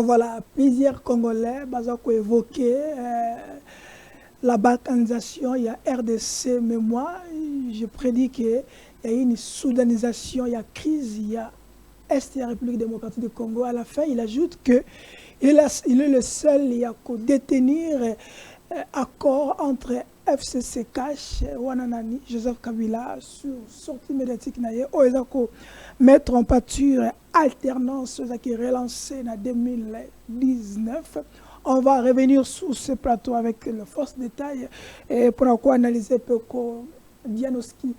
Voilà, plusieurs Congolais ont évoqué la balkanisation, il y a RDC, mais moi, je prédis qu'il y a une soudanisation, il y a crise, il y a Est de la République démocratique du Congo. À la fin, il ajoute qu'il est le seul à détenir accord entre FCC Cash, Wananani, Joseph Kabila, sur sortie médiatique, mettre en pâture alternance qui est relancée en 2019. On va revenir sur ce plateau avec le force détail pour analyser un peu diagnostic.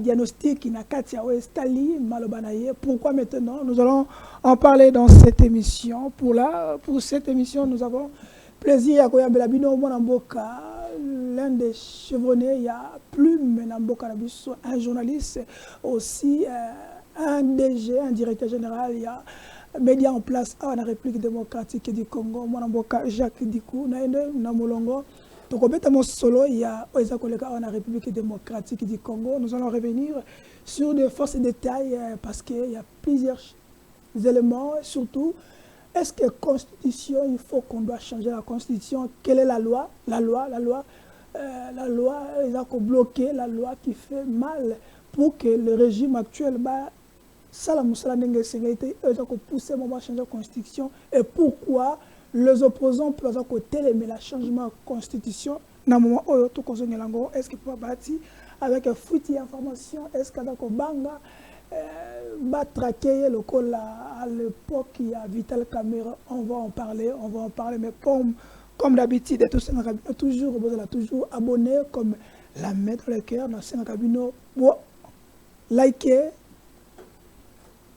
Diagnostic na Katia Stali Malobanaye. Pourquoi maintenant? Nous allons en parler dans cette émission. Pour cette émission, nous avons plaisir à Koyambela Bino Mwanamboka, l'un des chevronnés, il y a Plume Namboka Nabiso, un journaliste, aussi un DG, un directeur général, il y a médias en place à la République démocratique du Congo, Mwanamboka Jacques Dikou, Naende Namolongo. Donc, au solo, il y a la République démocratique du Congo. Nous allons revenir sur des forces détails parce qu'il y a plusieurs éléments, surtout. Est-ce que la Constitution, il faut qu'on doit changer la Constitution? Quelle est la loi? La loi, ils ont bloqué la loi qui fait mal pour que le régime actuel, ça la pousser à changer la Constitution. Et pourquoi les opposants peuvent télémer le changement de la Constitution? Est-ce qu'il peut bâtir avec un foutu d'information? Est-ce qu'il y a banga traquer le col à l'époque, il y a Vital Caméra, on va en parler, mais comme d'habitude, toujours abonné comme la mettre le cœur dans le cabinet, liker,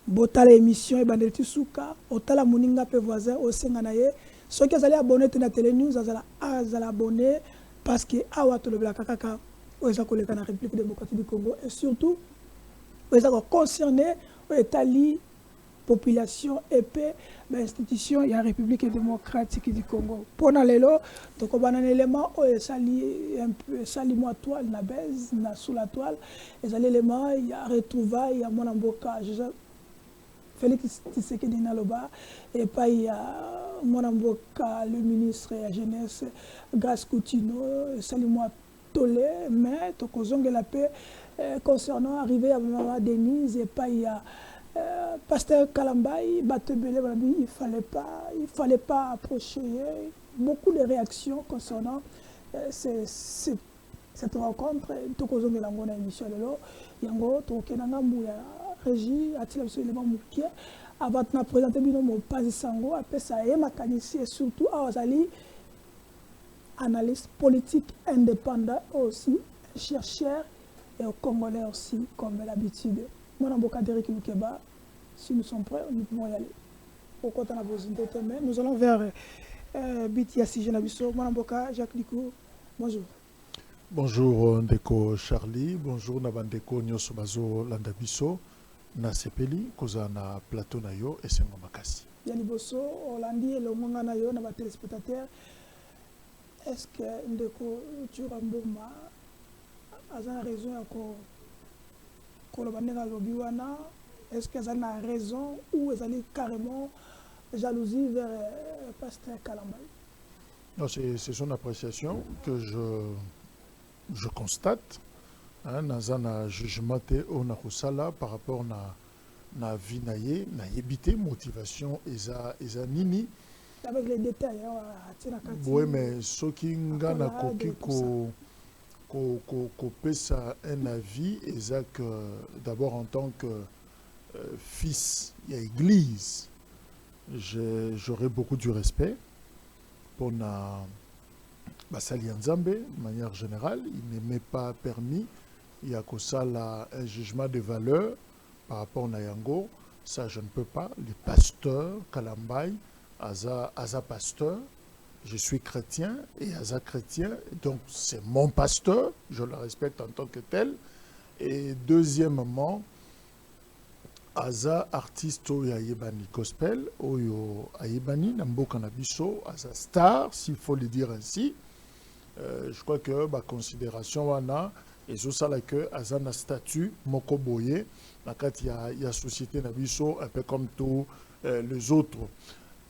botala émission et bandeti souka, otala moninga pe voisin au senganaye, ceux qui allaient abonner à la télé news, ils abonner parce que awa to le blaka kaka, aux collègues na République démocratique du Congo et surtout ils sont concernés par la population et l'institution de la République démocratique du Congo. Pour nous, donc on a un élément où un peu moi toile, na baise, na sous la toile. Et ça l'élément, il y a retrouvailles, il y a mon amboka, Félix Tshisekedi Naloba, et puis il y a mon amboka, le ministre de la Jeunesse, Grace Coutinho, Salimou Tolé, mais Tokozonge la paix. Concernant arriver à Maman Denise et pas il y a Pasteur Kalambay, il fallait pas approcher. Beaucoup de réactions concernant cette rencontre. Tokozonge de l'angona émission de l'eau. Yango tokenanga mouya régie a-t-il absolument mouké. Avant de présenter mon pas sango après ça et mécanicien et surtout à Ozali analyste politique indépendant aussi chercheur. Et aux Congolais aussi, comme d'habitude. Moi, dans le Derek Moukeba, si nous sommes prêts, nous pouvons y aller. Au côté de la besoin de nous allons vers Bitiassi Genabiso. Moi, dans Jacques Dikou, bonjour. Bonjour Ndeko Charlie, bonjour Nabandeko Nyosobazo Landabiso, na Sepeli, Koza na plateau na yo et Sengo Makasi. Yanni Bosso, Hollandi et le Monga na yo, na téléspectateurs. Est-ce que Ndeko Turambouma a raison est-ce qu'elles ont raison ou elles ont carrément jalousie vers Pasteur Kalambay? Non, c'est son appréciation que je constate. Dans un jugement par rapport à la vie, na yebite motivation et nini. Avec les détails. Oui, mais ce qui ngana ça un avis et que d'abord en tant que fils de l'église, j'aurais beaucoup du respect pour na Basali Nzambe de manière générale. Il n'est même pas permis, il y a que ça là, un jugement de valeur par rapport à Yango. Ça, je ne peux pas. Les pasteurs, Kalambay, Aza pasteur. Je suis chrétien et Aza chrétien, donc c'est mon pasteur, je le respecte en tant que tel. Et deuxièmement, Aza artiste Oyo Ayebani gospel, Oyo Ayebani, Namboka Nabiso, Aza star, s'il faut le dire ainsi. Je crois que ma considération wana et ça là que Aza na statut moko boye, la il y a société Nabiso un peu comme tous les autres.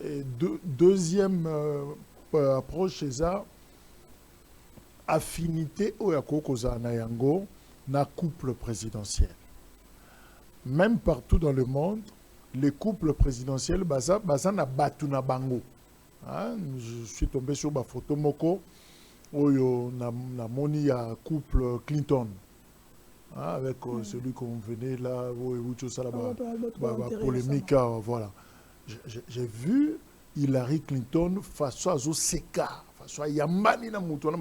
Et deuxième approche, c'est ça, affinité au yakokoza na yango na couple présidentiel. Même partout dans le monde, les couples présidentiels, baza na batu na bango. Hein? Je suis tombé sur ma photo moko, où na moni ya couple Clinton. Hein? Avec celui qu'on venait là, où tout ça là-bas, polémique, voilà. J'ai vu Hillary Clinton face à Zoseka, face à Yamani na Moutouana,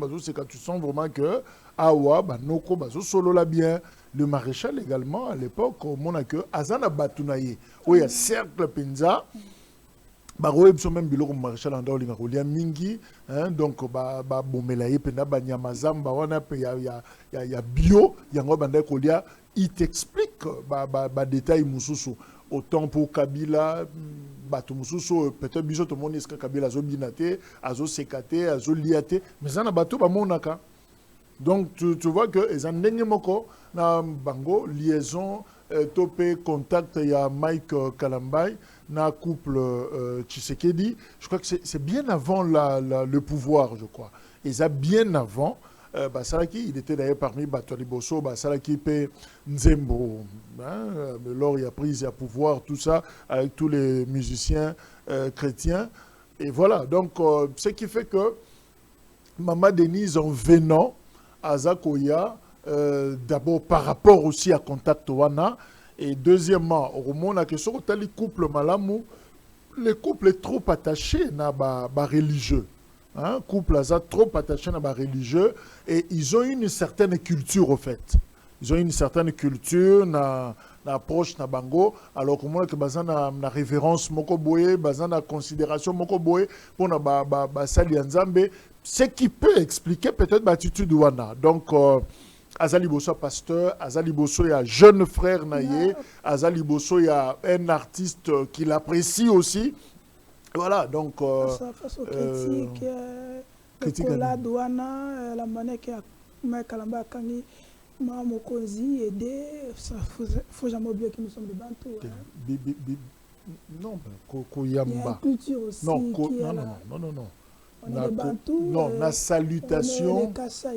tu sens vraiment que Awa, Banoko, Bazo Solo la bien. Le maréchal également, à l'époque, au Monaco, Azana Batounaye, où il y a cercle Penza, Baro Ebso même bilo comme maréchal en dehors, il y a Mingi, donc, Bomelaye, Pena, Banyamazam, Bawana, il y a Bio, il y a Ngobanda Kolia, il t'explique, détail Moussoussou. Autant pour Kabila, Batumoussoussou, peut-être Biso, tout le monde est Kabila, Azo Binate, Azo Sekate, Azo Liate, mais ça n'a pas tout, Monaka. Donc, tu vois que les Moko, na bango, liaison, topé, contact, il y a Mike Kalambay, na couple Tshisekedi. Je crois que c'est bien avant le pouvoir, je crois. Et ça, bien avant, Salaki, il était d'ailleurs parmi Batouali Bosso, Salaki Pe Nzembo. Lors il a pris le pouvoir, tout ça, avec tous les musiciens chrétiens. Et voilà, donc, ce qui fait que Maman Denise, en venant, Azakoya, d'abord par rapport aussi à Contact Wana, et deuxièmement, au moment où sur les couples malamou, les couples sont trop attachés à ba religieux. Hein? Couple trop attachés à ba religieux, et ils ont une certaine culture au fait. Ils ont une certaine culture, na approche na bango, alors que moi que bazana na révérence moko boye, bazana considération moko boye pour na ba sali nzambe, ce qui peut expliquer peut-être l'attitude wana. Donc Azali Bosso pasteur, Azali Bosso ya jeune frère naye, Azali Bosso ya un artiste qui l'apprécie aussi. Voilà, donc face aux critiques, Nicolas Douana, la manière que Kalamba Kangi Mokozi aider, faut jamais oublier que nous sommes des Bantous. Non, il y a une culture aussi. Non. On est des Bantous. Non, la salutation.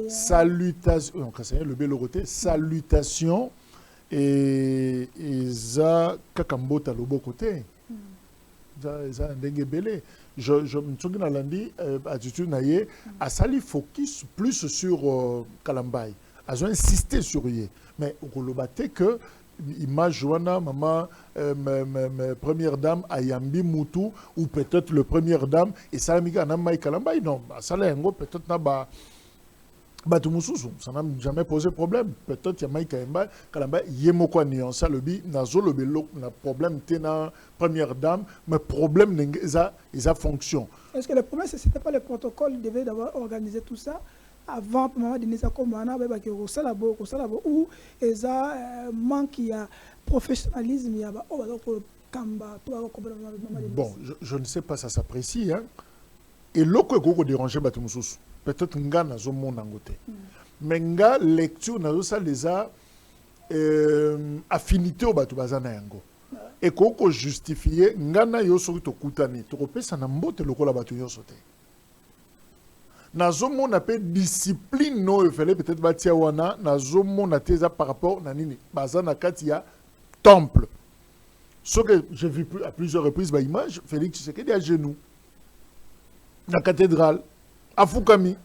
Salutation. Le bel côté. Salutation. Et ça, Kakambota, le beau côté. Ça, Ndengebele. Je me souviens à l'andi, attitude naïe, à Sali focus plus sur Kalambay. Elles ont insisté sur lui. Mais au Kolobate que image Joana, maman, première dame, Ayambi Moutou, ou peut-être le première dame, et Salamika Namai Kalambay, non, Salengo, peut-être Naba Batumoussou, ça n'a jamais posé problème. Peut-être Yamai Kalambay, Yemoko Nyansa, le bi, Nazo le belo, le problème tena première dame, mais problème, ils a fonction. Est-ce que le problème, ce n'était pas le protocole, il devait d'avoir organisé tout ça avant maman Denise Akomana ou eza manque ya professionnalisme ya ba bon, je ne sais pas, ça s'apprécie hein. Et loko ko déranger batu mususu peut-être nga nazo mona ngote mais nga lecture nazo ça les a affinité au batu bazana yango et ko justifier nga na yo soki to kutani to kopesa na mbote lokola batu yo sote. Nazomon a discipline no il fallait peut-être batia wana nazomon a teza par rapport na nini bazana katia temple ce que j'ai vu à plusieurs reprises ba image Félix Tshisekedi à genoux la cathédrale à Fukami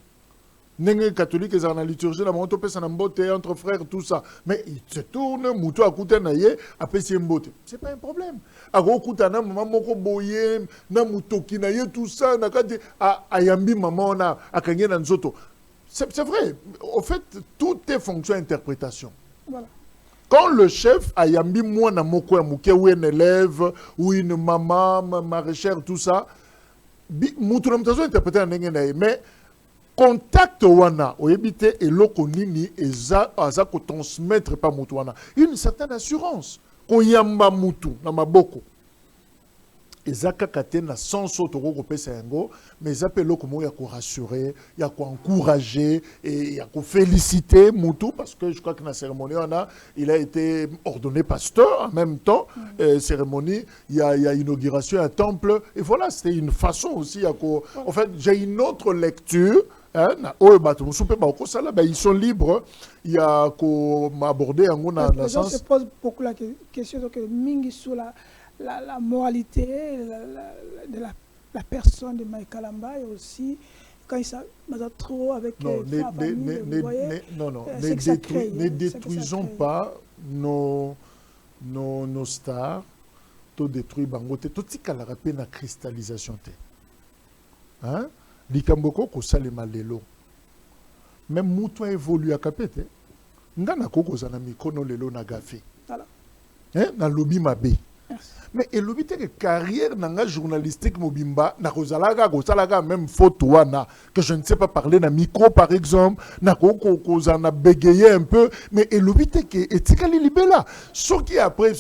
nenge catholique et dans la liturgie la monto pesa na mbote entre frères tout ça mais il se tourne muto akuta na ye apesi mbote c'est pas un problème akuta na maman moko boye na mutoki na ye tout ça na kati ayambi maman na akanye na nzoto c'est vrai au fait tout est fonction interprétation voilà. Quand le chef ayambi moi na moko ya muke ou un élève ou une maman maraîchère tout ça muto na mtazo interpréter na nenge na ye mais contact wana oyebite eloko nini eza aza ko transmettre pa mutu wana une certaine assurance koyamba mutu na maboko ezaka katena sans autre kopesa yango mais ezapelo komo ya ko rassurer ya ko encourager et ya ko féliciter mutu parce que je crois que na cérémonie il a été ordonné pasteur en même temps cérémonie il y a inauguration à temple et voilà c'était une façon aussi ya ko en fait j'ai une autre lecture ils sont libres il y a ko m'aborder en dans le sens se pose beaucoup la question donc mingi sur la moralité de la personne de Mike Kalamba et aussi quand il s'est trop avec non, ne détruisons pas nos stars, to détruire bangote, to tika la rapé na cristallisation te. Hein? Likamboko ko salema lelo. Même mouto évolue à capete. Ngana koko zana mikono lelo na gafe. Voilà. Hein? Na lobby mabe. Mais et le que carrière nanga journalistique mobimba na kozalaga même photo wana que je ne sais pas parler na micro par exemple na kozana bégayer un peu mais et le que etikali libela ce qui après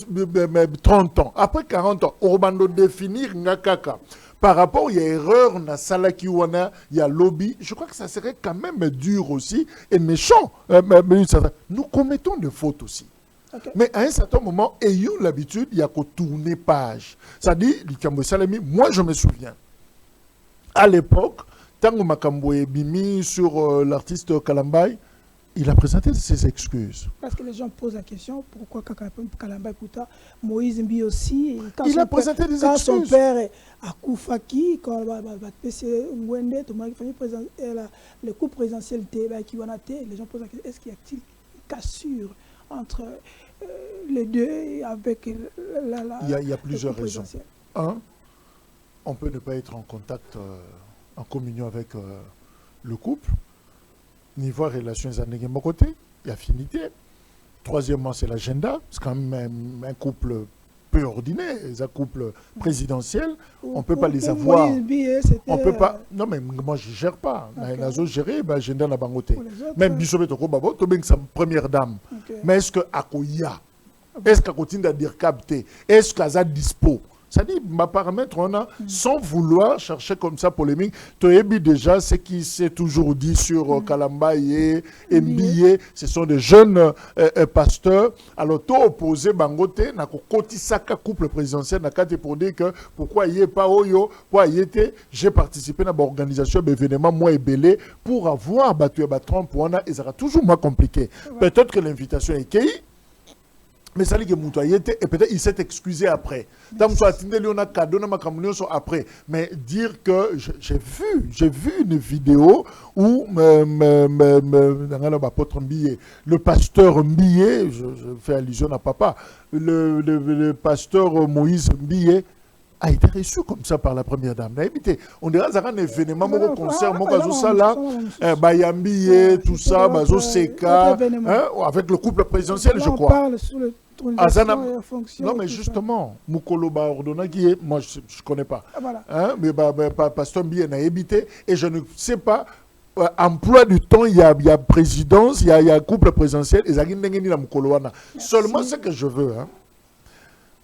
30 ans après 40 ans urbando définir ngakaka par rapport il y a erreur na salaki wana il y a lobby je crois que ça serait quand même dur aussi et méchant nous commettons des fautes aussi. Okay. Mais à un certain moment, ayons l'habitude, il y a qu'à tourner page. C'est-à-dire, moi je me souviens, à l'époque, Tango Makamboe Bimi sur l'artiste Kalambay, il a présenté ses excuses. Parce que les gens posent la question, pourquoi Kalambay Kouta, Moïse Mbi aussi, il a présenté des excuses. Quand son père a Koufaki, quand le coup présidentiel, les gens posent la question, est-ce qu'il y a-t-il une cassure entre les deux avec il y a plusieurs raisons. Un, on peut ne pas être en contact, en communion avec le couple. Niveau relations à mon côté, il y a affinité. Troisièmement, c'est l'agenda. C'est quand même un couple peu ordinaire, un couple présidentiel. On ne peut pas les avoir. On peut pas. Non, mais moi, je ne gère pas. Je gère l'agenda na bangoté. Même Bishop Toko Babo, tu es sa première dame. Mais est-ce que Akoya, est-ce qu'Akotinda dire capté, est-ce qu'Aza dispo? Ça dit, ma paramètre, on a, sans vouloir chercher comme ça polémique, tu as déjà ce qui s'est toujours dit sur Kalamba et Mbiye, ce sont des jeunes pasteurs. Alors, tu as opposé Bangote, na koti saka couple présidentiel, na kate pour dire que pourquoi il n'y a pas Oyo, pourquoi il était, j'ai participé à l'événement d'événements moi et Belé pour avoir battu Trump, et ça sera toujours moins compliqué. Peut-être que l'invitation est cueillie. Mais ça dit que Moutouaye était, et peut-être il s'est excusé après. Après. Mais dire que j'ai vu une vidéo où le pasteur Mbiye, je fais allusion à papa, le pasteur Moïse Mbiye a été reçu comme ça par la première dame. On dirait que un événement, un concert, Bayambiye, tout ça, Seka, avec le couple présidentiel, je crois. Non, mais justement, Moukoloba Ordona, qui est, moi je ne connais pas. Voilà. Hein, mais Pasteur Mbiye n'a habité et je ne sais pas. Emploi du temps, il y a présidence, il y a couple présidentiel, et seulement ce que je veux, hein,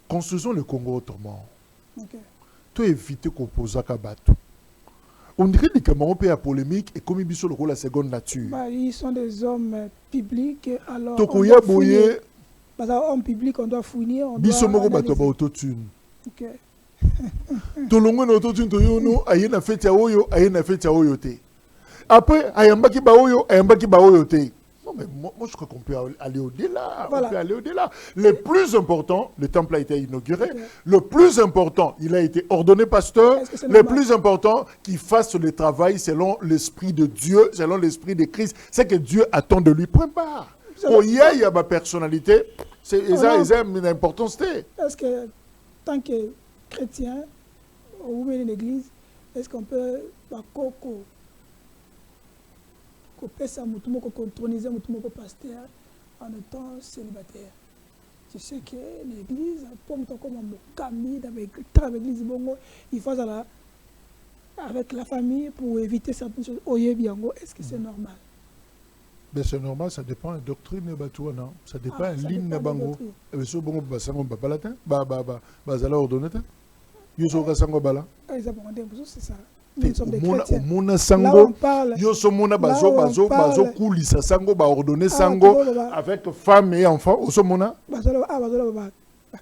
construisons le Congo autrement. Tu éviter qu'on pose à Kabatou. On dirait que Cameroun peut être polémique et comme ils sont le rôle la seconde nature. Ils sont des hommes publics, alors. Tokoya Boye. En public, on doit fouiner. Bisomoko batoba autotune. Ok. Tolongo na autotune toyono, ayena fete ya oyo, ayena fete ya oyo te. Après, ayambaki ba oyo, ayambaki ba oyo te. Non, mais moi, je crois qu'on peut aller au-delà. Voilà. On peut aller au-delà. Le plus important, le temple a été inauguré. Okay. Le plus important, il a été ordonné pasteur. Le plus important, qu'il fasse le travail selon l'esprit de Dieu, selon l'esprit de Christ. C'est que Dieu attend de lui. Point barre. Il y a ma personnalité. C'est une importance. Est-ce que, tant que chrétien, ou même une église, est-ce qu'on peut couper ça, contrôler mon pasteur en étant célibataire? Tu sais que l'église, comme Camille, avec l'église, il faut aller avec la famille pour éviter certaines choses. Est-ce que c'est normal? Ben c'est normal, ça dépend de la doctrine, non? Ça dépend de la ligne de Bango. Et si on va pas latin, bah, ordonné. Yosoka sango bala. Les Abondés, c'est ça. Nous Nous sommes des Omona chrétiens. omona Là où sango. on parle, Yosomona Là bazo où on bazo parle- bazo kulisa sango ba ordonner Ah, sango toujours, bah. avec femme et enfant. Osomona.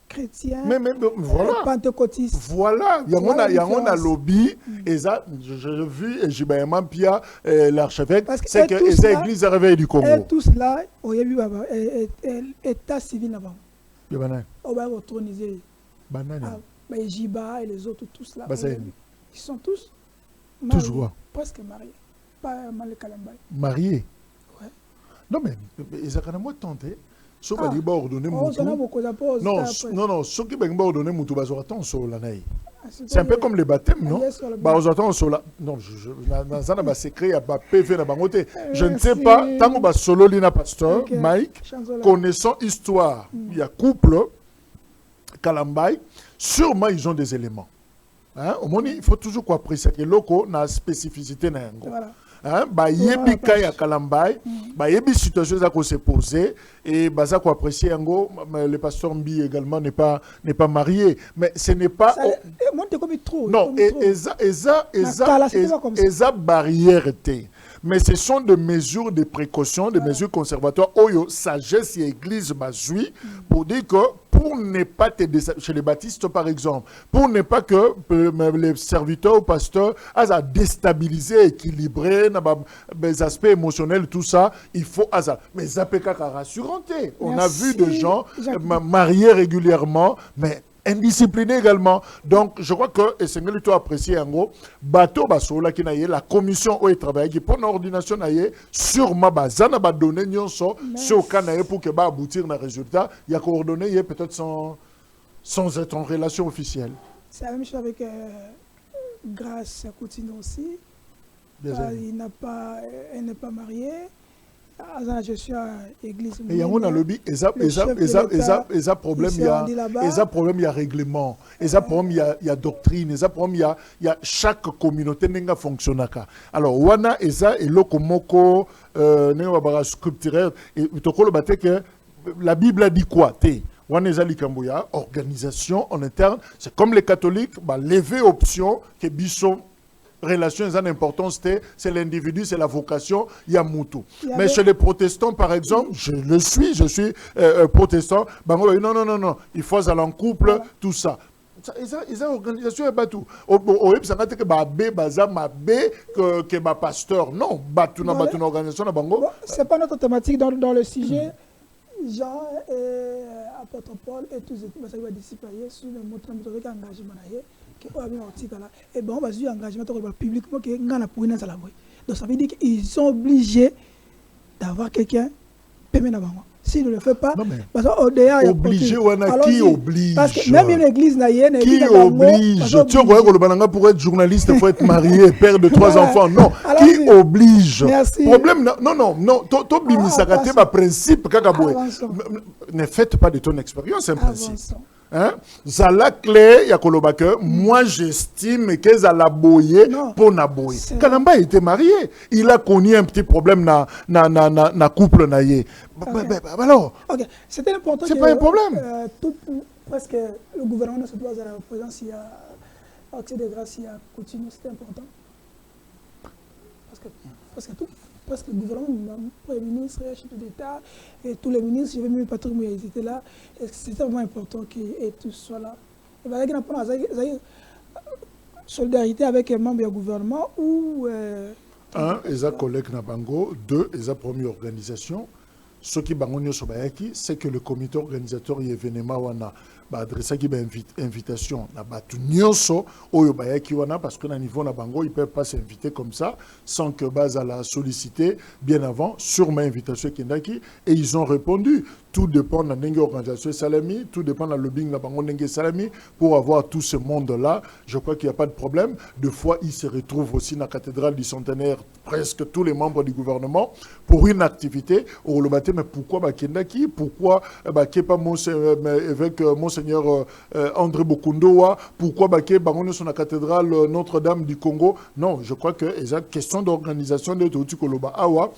chrétiens, Mais voilà. pentecôtistes. Voilà, il y a Voilà la un différence. lobby, et ça, j'ai vu, et j'ai bien Pia, l'archevêque, Parce que c'est que eux tous les là- églises à réveil du Et Congo. tous là, il y a eu état civil là-bas. Il y a banane. On va autroniser Banane. Jiba et les autres, tous là. Bah, ça y est. Ils sont tous Tous mariés, quoi? presque mariés. Pas mal le Kalambay. Marié. Ouais. Non, mais ils ont moi tenté. Ce qui Ah. va ordonner Oh, ça n'a Moutou. beaucoup d'apports. Non, ce qui va ordonner Moutou, va attendre sur la naïe. C'est un peu comme les baptêmes, non? Bah, on attend sur la. Non, dans un secret, il y a pas PV dans Bangote. Je ne sais pas, tant que solo lina pasteur, Ok. Mike, Chanzola. connaissant histoire, il y a couple, Kalambay, sûrement ils ont des éléments. Hein? Au moins, il faut toujours quoi apprécier que loko na spécificité na yango. Voilà. Hein? Ba yebi ka ya Kalambay, ba yebi situation ça qu'on s'est posé et ba ça qu'on apprécier yango. Le pasteur Mbi également n'est pas marié, mais ce n'est pas. Monte comme trop. Non, eza barrière était. Mais ce sont des mesures de précaution, des mesures conservatoires. Oyo, sagesse et église basui pour dire que pour ne pas te chez les baptistes par exemple, pour ne pas que les serviteurs ou pasteurs à déstabiliser, équilibrer les aspects émotionnels, tout ça, il faut mais ça peut rassurant. On a vu des gens mariés régulièrement, mais indiscipliné également. Donc, je crois que, et c'est que tu apprécié en gros, bateau basola qui n'a la commission où il travaille, qui pour l'ordination n'a sûrement bazana ba donner nyonso sur canaille pour que ba aboutir na résultat, il y a coordonné peut-être sans être en relation officielle. C'est la même chose avec Grâce Coutinho aussi. Elle n'est pas mariée. Je suis à l'église. Et il y a un lobby, et ça problème, il y a règlement, et ça problème, il y a doctrine, et ça problème, il y a chaque communauté n'a fonctionne. Alors, wana et ça, et lokomoko, n'est scripturaire, et que la Bible a dit quoi? Organisation en interne, c'est comme les catholiques, lever option que bisson. Relation est importance, c'est l'individu, c'est la vocation, il y a Moutou. Mais chez les protestants, par exemple, je suis protestant, non, il faut aller en couple, tout ça. Ils ont organisation et batou. Ça n'a que pasteur. Non, batou na batou organisation na bango. C'est pas notre thématique dans le sujet. Jean et apôtre Paul et tous les disciples sur le mot de engagement. Et bon, on va sur engagement publiquement que donc ça veut dire qu'ils sont obligés d'avoir quelqu'un s'il ne le fait pas, parce obligé ou qui oblige? Parce que même l'église n'a rien. Qui oblige? Tu vois que pour être journaliste, il faut être marié, père de 3 enfants. Non, qui oblige? Problème, non. To bimisakate ma principe kakaboué. Ne faites pas de ton expérience un principe. Hein? Zala clé ya kolobake, moi j'estime que Zala boye pour naboye. Kalamba était marié, il a connu un petit problème na couple naïe. Alors, c'était important. C'est pas un problème. Presque le gouvernement se doit à la présence, il y a accès de grâce, il y a continue, c'était important. Parce que le gouvernement, le Premier ministre, le chef d'État et tous les ministres, je vais même Patrick Mouya, ils étaient là. C'était vraiment important qu'ils tous soient là. Et bien, il y a une solidarité avec les membres du gouvernement ou... Un, ils ont collègue Nabango. 2, ils ont première organisation. Ce qui c'est que le comité organisateur y événement wana adressé qui invitation na batu nyonso oyo bayaki wana parce que na niveau na bango ils peuvent pas s'inviter comme ça sans que base à la solliciter bien avant sur ma invitation kendaki et ils ont répondu. Tout dépend de la organisation Salami, tout dépend de la lobbying la bango Nenge Salami pour avoir tout ce monde là. Je crois qu'il n'y a pas de problème. Deux fois ils se retrouvent aussi dans la cathédrale du centenaire, presque tous les membres du gouvernement pour une activité au Lobate. Mais pourquoi Bakendaki? Pourquoi Bakepa avec Monseigneur André Bokundoa? Pourquoi Baké Baron sur la cathédrale Notre-Dame du Congo? Non, je crois que c'est une question d'organisation de Touti Koloba Awa.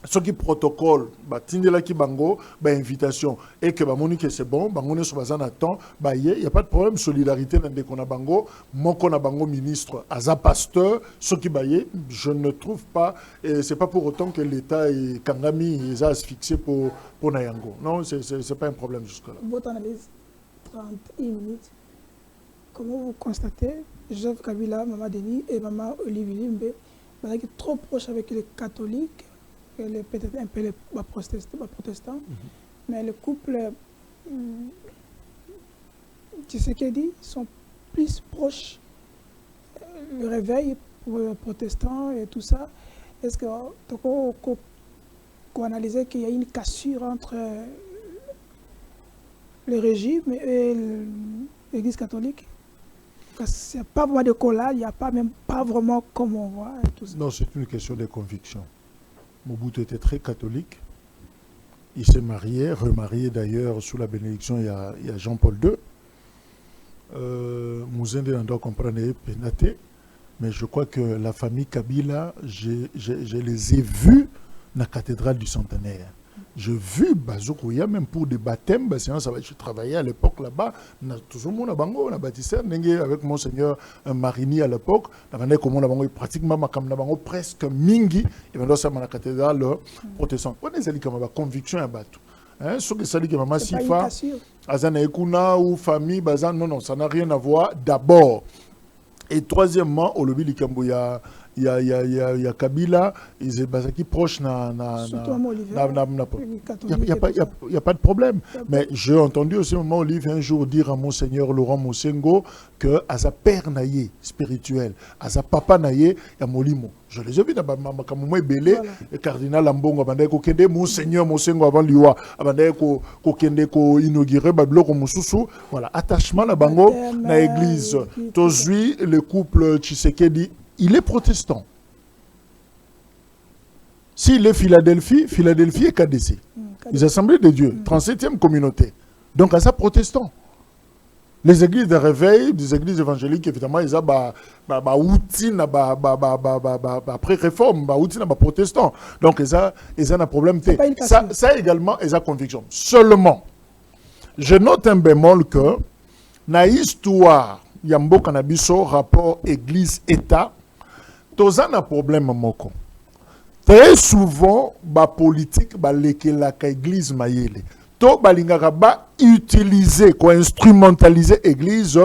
ce qui protocole, tindela ki bango, invitation, et que Monique c'est bon, bango ne soit en temps, il n'y a pas de problème, solidarité dans des kona bango, mon kona bango ministre, aza pasteur, ce qui baye, je ne trouve pas, et c'est pas pour autant que l'État est kangami, ils a asphyxié pour Nayango. Non, c'est pas un problème jusque-là. Votre analyse, 31 minutes, comment vous constatez, Joseph Kabila, Maman Denis et Maman Olivier Limbe, qui est trop proche avec les catholiques, peut-être un peu les protestants, mais le couple Tshisekedi sont plus proches. Le réveil pour les protestants et tout ça, est-ce qu'on analysait qu'il y a une cassure entre le régime et l'Église catholique? Parce qu'il n'y a pas vraiment de collage, il n'y a même pas vraiment comme on voit. Et tout ça. Non, c'est une question de conviction. Mobutu était très catholique. Il s'est marié, remarié d'ailleurs sous la bénédiction, il y a Jean-Paul II. Mouzende n'en doit comprendre pénaté. Mais je crois que la famille Kabila, je les ai vus dans la cathédrale du Centenaire. J'ai vu Bazoukoya, même pour des baptêmes, je travaillais à l'époque là-bas, toujours mon abango, on a bâtissé avec Monseigneur Marini à l'époque, pratiquement presque mingi, et maintenant ça la cathédrale protestante. On est allé comme ma conviction à Batou. Ce que ça dit que maman Sifa, Azana Ekuna ou famille, non, ça n'a rien à voir d'abord. Et troisièmement, au lobby du Kambouya, il y a Kabila, ils sont qui proches il n'y a pas de problème. Mais j'ai entendu aussi maman Olive un jour dire à Monseigneur Laurent Mosengo que à sa père naïe spirituel, à sa papa naïe, il y a Molimo. Je les ai vus dans ma belé, le cardinal Ambongo, abandé ko kende Monseigneur Mosengo avant liwa, abandé ko kende ko inauguré babloko mususu. Voilà, attachement à bango na église. Tozui le couple Tshisekedi, il est protestant. S'il est Philadelphie, Philadelphie est KDC. Les Assemblées de Dieu, 37e communauté. Donc à ça, protestant. Les églises de réveil, des églises évangéliques, évidemment, ils ont après réforme, protestant. Donc ils ont un problème. Ça également, ils ont conviction. Seulement, je note un bémol que, dans l'histoire, il y a un cannabiso rapport église-état, tous un problème moko. Très souvent, la politique, l'église maïele. To balingaka ba utiliser, instrumentaliser l'église,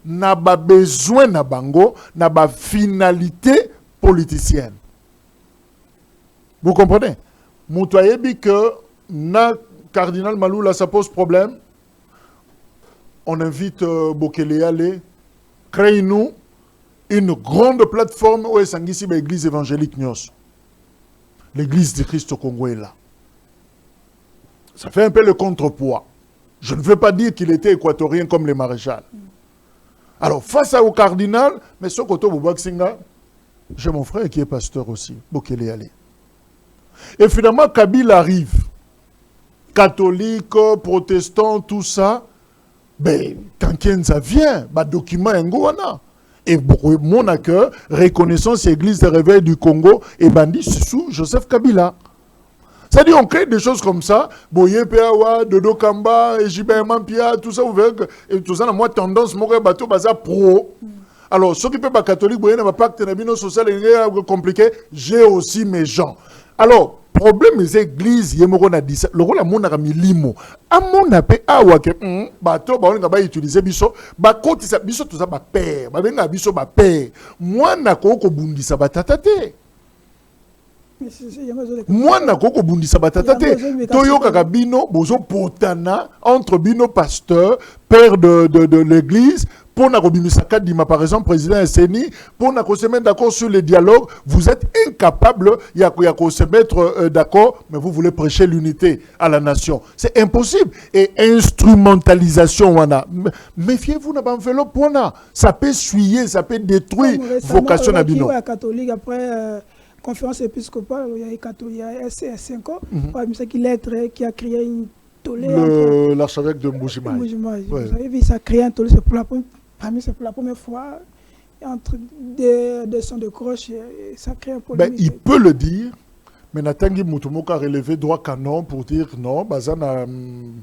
n'a pas besoin na bango, n'a pas finalité politicienne. Vous comprenez? Moutouaye dit que na cardinal Malou là ça pose problème. On invite Bokele aller, créez-nous une grande plateforme où est ici l'église évangélique Nyos. L'église de Christ au Congo est là. Ça fait un peu le contrepoids. Je ne veux pas dire qu'il était équatorien comme les maréchals. Alors, face au cardinal, mais ce côté Boubaksinga, j'ai mon frère qui est pasteur aussi, Bokele allé. Et finalement, Kabila arrive. Catholique, protestant, tout ça. Ben, quand ça vient, document Ngoana. Et mon accueil, reconnaissance Église de réveil du Congo, et bandit sous Joseph Kabila. C'est-à-dire, on crée des choses comme ça. Boye Peawa, Dodo Kamba, Ejibé Mampia, tout ça, vous verrez que tout ça, moi, tendance, mon bateau, baza pro. Alors, ceux qui peuvent pas catholique, boye, n'a pas de social compliqué, j'ai aussi mes gens. Alors, problème des églises, il y a un dit ça. Le rôle à mon ami limo. À mon appel, à ouake, bateau, on va utiliser biso, côté ça, biso, tout ça, père, benga biso, père. Moi, n'a ko bundi ça, tatate. Moi, n'a ko bundi ça, tatate. Toyo kakabino, bozo potana, entre bino pasteur, père de l'église, pour par exemple, président SNI, pour se mettre d'accord sur le dialogue, vous êtes incapable de se mettre d'accord, mais vous voulez prêcher l'unité à la nation. C'est impossible. Et instrumentalisation, méfiez-vous, ça peut suyer, ça peut détruire vocation à bino. Catholique après conférence épiscopale, il y a SC5, qui lettre qui a créé une tollée. L'archevêque de Mboujimai. Vous avez vu, ça a créé un tollé, c'est pour la première fois, entre des sons de cloche, ça crée un problème. Il peut le dire, Mais Natangi Moutoumoko a relevé droit canon pour dire non, Bazana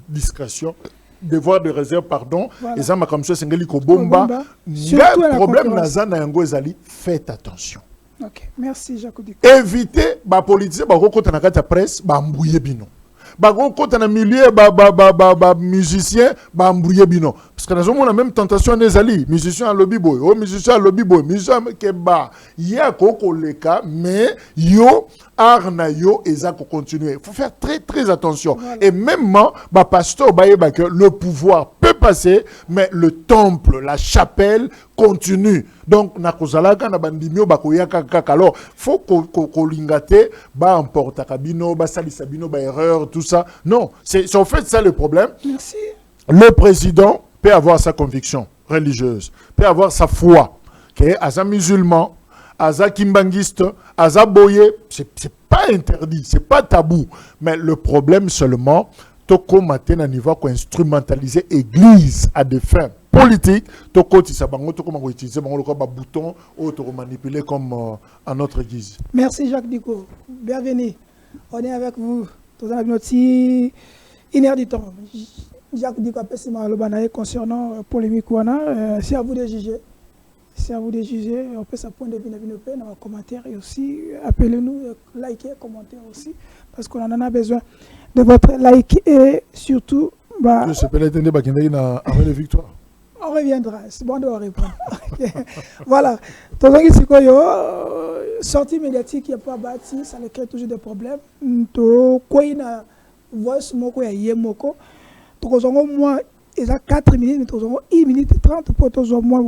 discrétion, devoir de réserve, pardon, Voilà. et ça m'a comme ça, c'est un bomba. Surtout à la Problème, concurrence. Nazana Yango Ezali, faites attention. Ok, merci Jacques Diko. Évitez, politicien, côté na la presse, embrouiller bino. Côté na milieu, musicien, embrouiller bino. Parce que nous avons la même tentation des alliés. Musicien à lobby boy, musicien à lobby boy, musicien keba. Il y a koko le cas, mais yo, arna yo, et ça continuer. Il faut faire très très attention. Voilà. Et même, pasteur, que le pouvoir peut passer, mais le temple, la chapelle continue. Donc, na kozalaka na bandimio bakoyaka kaka. Alors, faut qu'on lingate, emporte kabino, salisa bino, erreur, tout ça. Non, c'est en fait ça le problème. Merci. Le président peut avoir sa conviction religieuse, peut avoir sa foi. Okay? Aza musulman, aza kimbangiste, aza boye, c'est pas interdit, c'est pas tabou. Mais le problème seulement, toko matin à niveau qu'on instrumentaliser l'église à des fins politiques, toko tisa bango, toko mango utiliser bango le comme bouton, ou toko manipuler comme à notre guise. Merci Jacques Diko, bienvenue. On est avec vous. Tout à l'heure, une heure du temps. Jacques Diko concernant la polémique, c'est à vous de juger. C'est à vous de juger. On peut s'apprendre dans les commentaires et aussi appelez-nous, likez, commentez aussi parce qu'on en a besoin de votre like et surtout. Je sais pas la victoire. On reviendra, c'est bon de répondre. Voilà. Sortie médiatique, il n'y a pas bâti, ça crée toujours des problèmes. Quoi, il y a voice moko, il y a moko. Moi, il y a 4 minutes, mais 1 minute 30 pour tous moi,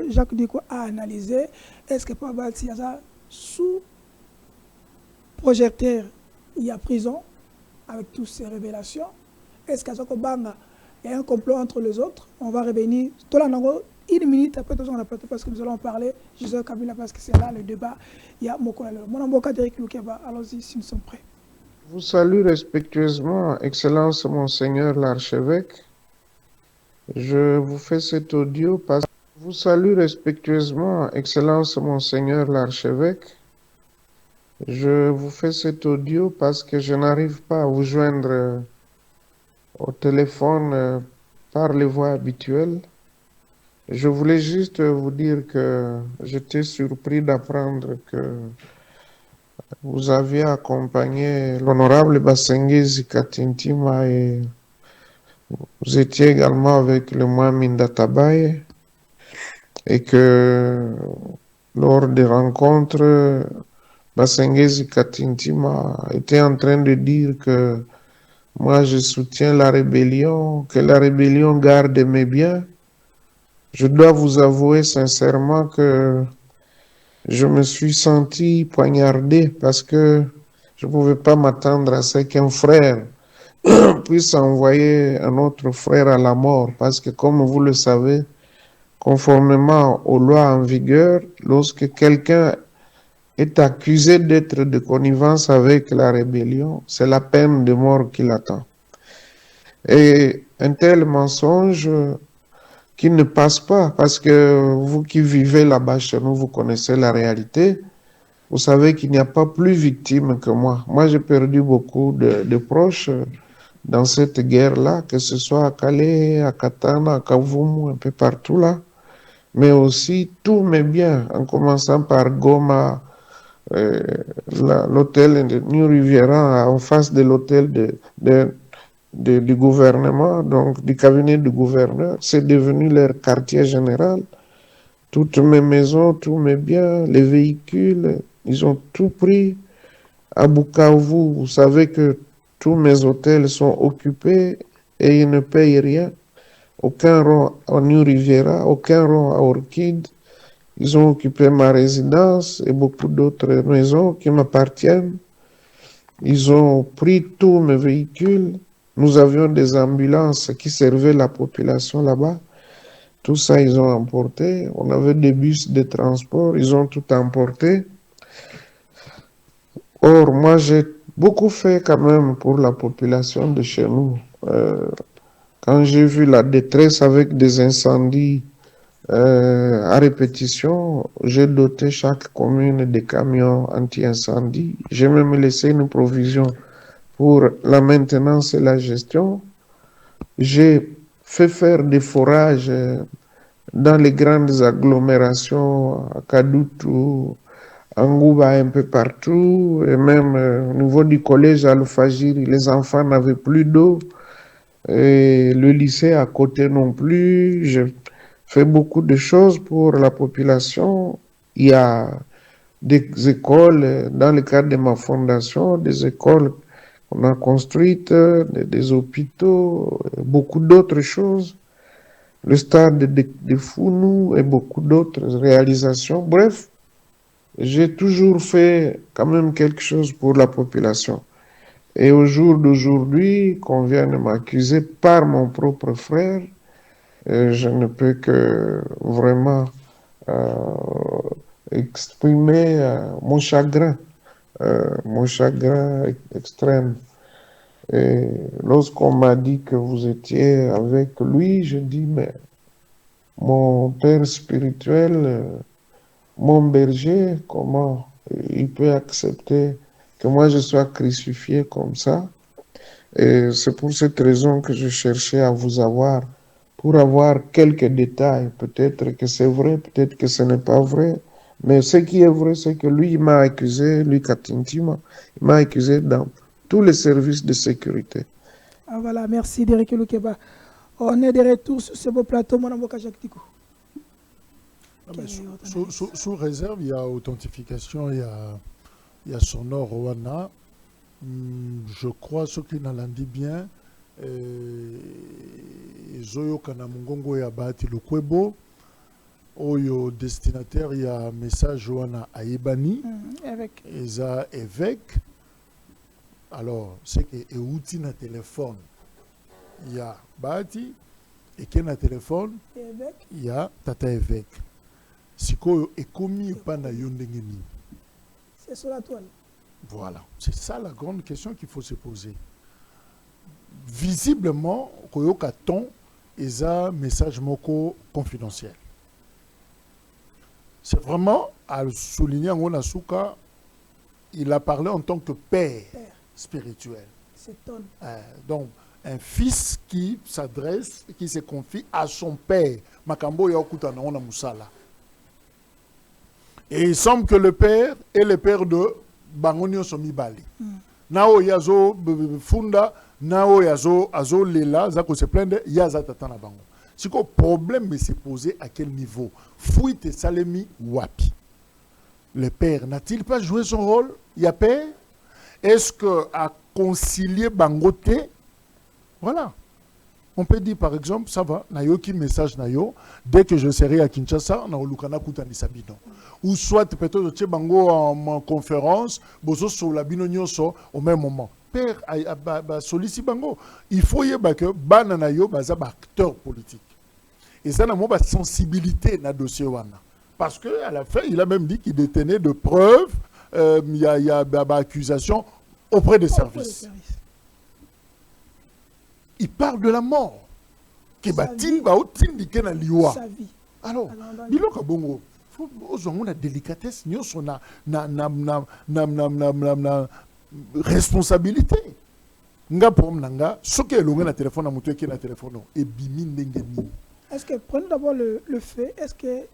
Jacques Diko a analysé. Est-ce que pas bâti, il y a sous projecteur, il y a prison avec toutes ces révélations. Est-ce qu'il y a un complot entre les autres? On va revenir. Tout là, 1 minute après, parce que nous allons parler. Gisèle Kabila, parce que c'est là le débat. Il y a mon avocat Derek Loukeba. Allons-y si nous sommes prêts. Je vous salue respectueusement, Excellence Monseigneur l'archevêque. Je vous fais cet audio parce que je vous salue respectueusement, Excellence Monseigneur l'archevêque. Je vous fais cet audio parce que je n'arrive pas à vous joindre au téléphone par les voies habituelles. Je voulais juste vous dire que j'étais surpris d'apprendre que vous aviez accompagné l'honorable Basengezi Katintima et vous étiez également avec le Mohamed Databaye et que lors des rencontres, Basengezi Katintima était en train de dire que moi je soutiens la rébellion, que la rébellion garde mes biens. Je dois vous avouer sincèrement que je me suis senti poignardé parce que je ne pouvais pas m'attendre à ce qu'un frère puisse envoyer un autre frère à la mort. Parce que comme vous le savez, conformément aux lois en vigueur, lorsque quelqu'un est accusé d'être de connivence avec la rébellion, c'est la peine de mort qui l'attend. Et un tel mensonge qui ne passe pas, parce que vous qui vivez là-bas chez nous, vous connaissez la réalité. Vous savez qu'il n'y a pas plus victime que moi. Moi, j'ai perdu beaucoup de proches dans cette guerre-là, que ce soit à Calais, à Katana, à Kavumu, un peu partout là. Mais aussi tous mes biens, en commençant par Goma, l'hôtel de New Riviera, en face de l'hôtel du gouvernement, donc du cabinet du gouverneur, c'est devenu leur quartier général. Toutes mes maisons, tous mes biens, les véhicules, ils ont tout pris. À Bukavu, vous savez que tous mes hôtels sont occupés et ils ne payent rien. Aucun rond à New Riviera, aucun rond à Orchid. Ils ont occupé ma résidence et beaucoup d'autres maisons qui m'appartiennent. Ils ont pris tous mes véhicules. Nous avions des ambulances qui servaient la population là-bas. Tout ça, ils ont emporté. On avait des bus de transport. Ils ont tout emporté. Or, moi, j'ai beaucoup fait quand même pour la population de chez nous. Quand j'ai vu la détresse avec des incendies À répétition, j'ai doté chaque commune de camions anti-incendie. J'ai même laissé une provision pour la maintenance et la gestion. J'ai fait faire des forages dans les grandes agglomérations, à Kadoutou, Angouba, un peu partout, et même au niveau du collège Al-Fajiri, les enfants n'avaient plus d'eau, et le lycée à côté non plus. J'ai fait beaucoup de choses pour la population. Il y a des écoles, dans le cadre de ma fondation, des écoles qu'on a construites, des hôpitaux, beaucoup d'autres choses, le stade de Founou et beaucoup d'autres réalisations. Bref, j'ai toujours fait quand même quelque chose pour la population. Et au jour d'aujourd'hui, qu'on vient de m'accuser par mon propre frère, je ne peux que vraiment exprimer mon chagrin extrême. Et lorsqu'on m'a dit que vous étiez avec lui, je dis, mais mon père spirituel, mon berger, comment il peut accepter que moi je sois crucifié comme ça? Et c'est pour cette raison que je cherchais à vous avoir, pour avoir quelques détails. Peut-être que c'est vrai, peut-être que ce n'est pas vrai. Mais ce qui est vrai, c'est que lui, il m'a accusé, lui, Katintima, il m'a accusé dans tous les services de sécurité. Ah, voilà, merci Derek Lukeba. On est de retour sur ce beau plateau, mon avocat Jacques Tico. Sous réserve, il y a authentification, il y a sonore Rwanda. Je crois, ce qui n'en dit bien, Zoyo Kanamungongo ya Bahati Lukwebo, Oyo destinataire, il y a un message Wana Aïbani, Eza évêque. Alors, c'est que Euti na téléphone, il y a Bahati, et qui na téléphone, il y a Tata évêque. Sikoyo est commis pendant Yondengeni. C'est sur la toile. Voilà, c'est ça la grande question qu'il faut se poser. Visiblement, Koyoka ton est un message moko confidentiel. C'est vraiment à souligner en Onasuka, il a parlé en tant que père spirituel. C'est ton. Donc, un fils qui s'adresse, qui se confie à son père. Makambo Yakuta na ona musala. Et il semble que le père est le père de Bangonio Somibali. Nao yazo funda, nao yazo azo lela, zako se plaindre, yaza tatana bango. Si le problème s'est posé à quel niveau? Fouite Salemi Wapi. Le père n'a-t-il pas joué son rôle? Il y a père? Est-ce que à concilier Bangote? Voilà. On peut dire par exemple, ça va, nayoki message nayo, dès que je serai à Kinshasa, na olukana kutani sabino. Ou soit peut-être que bango en conférence, bozo sur la bino nyonso au même moment. Père a sollicité bango. Il faut y avoir que banana yo baza acteur politique. Et ça n'a pas sensibilité na dossier wana. Parce que à la fin, il a même dit qu'il détenait de preuves, il y a accusation auprès des services. Il parle de la mort. Qui batin ba otindike na liwa. Alors, biloka bongo, faut ozongo na délicatesse nyonso na responsabilité. Nga pom nanga, soki elonga na téléphone na mutu eki na téléphone et bimi ndenge nini. Est-ce que prenons d'abord le fait, est-ce que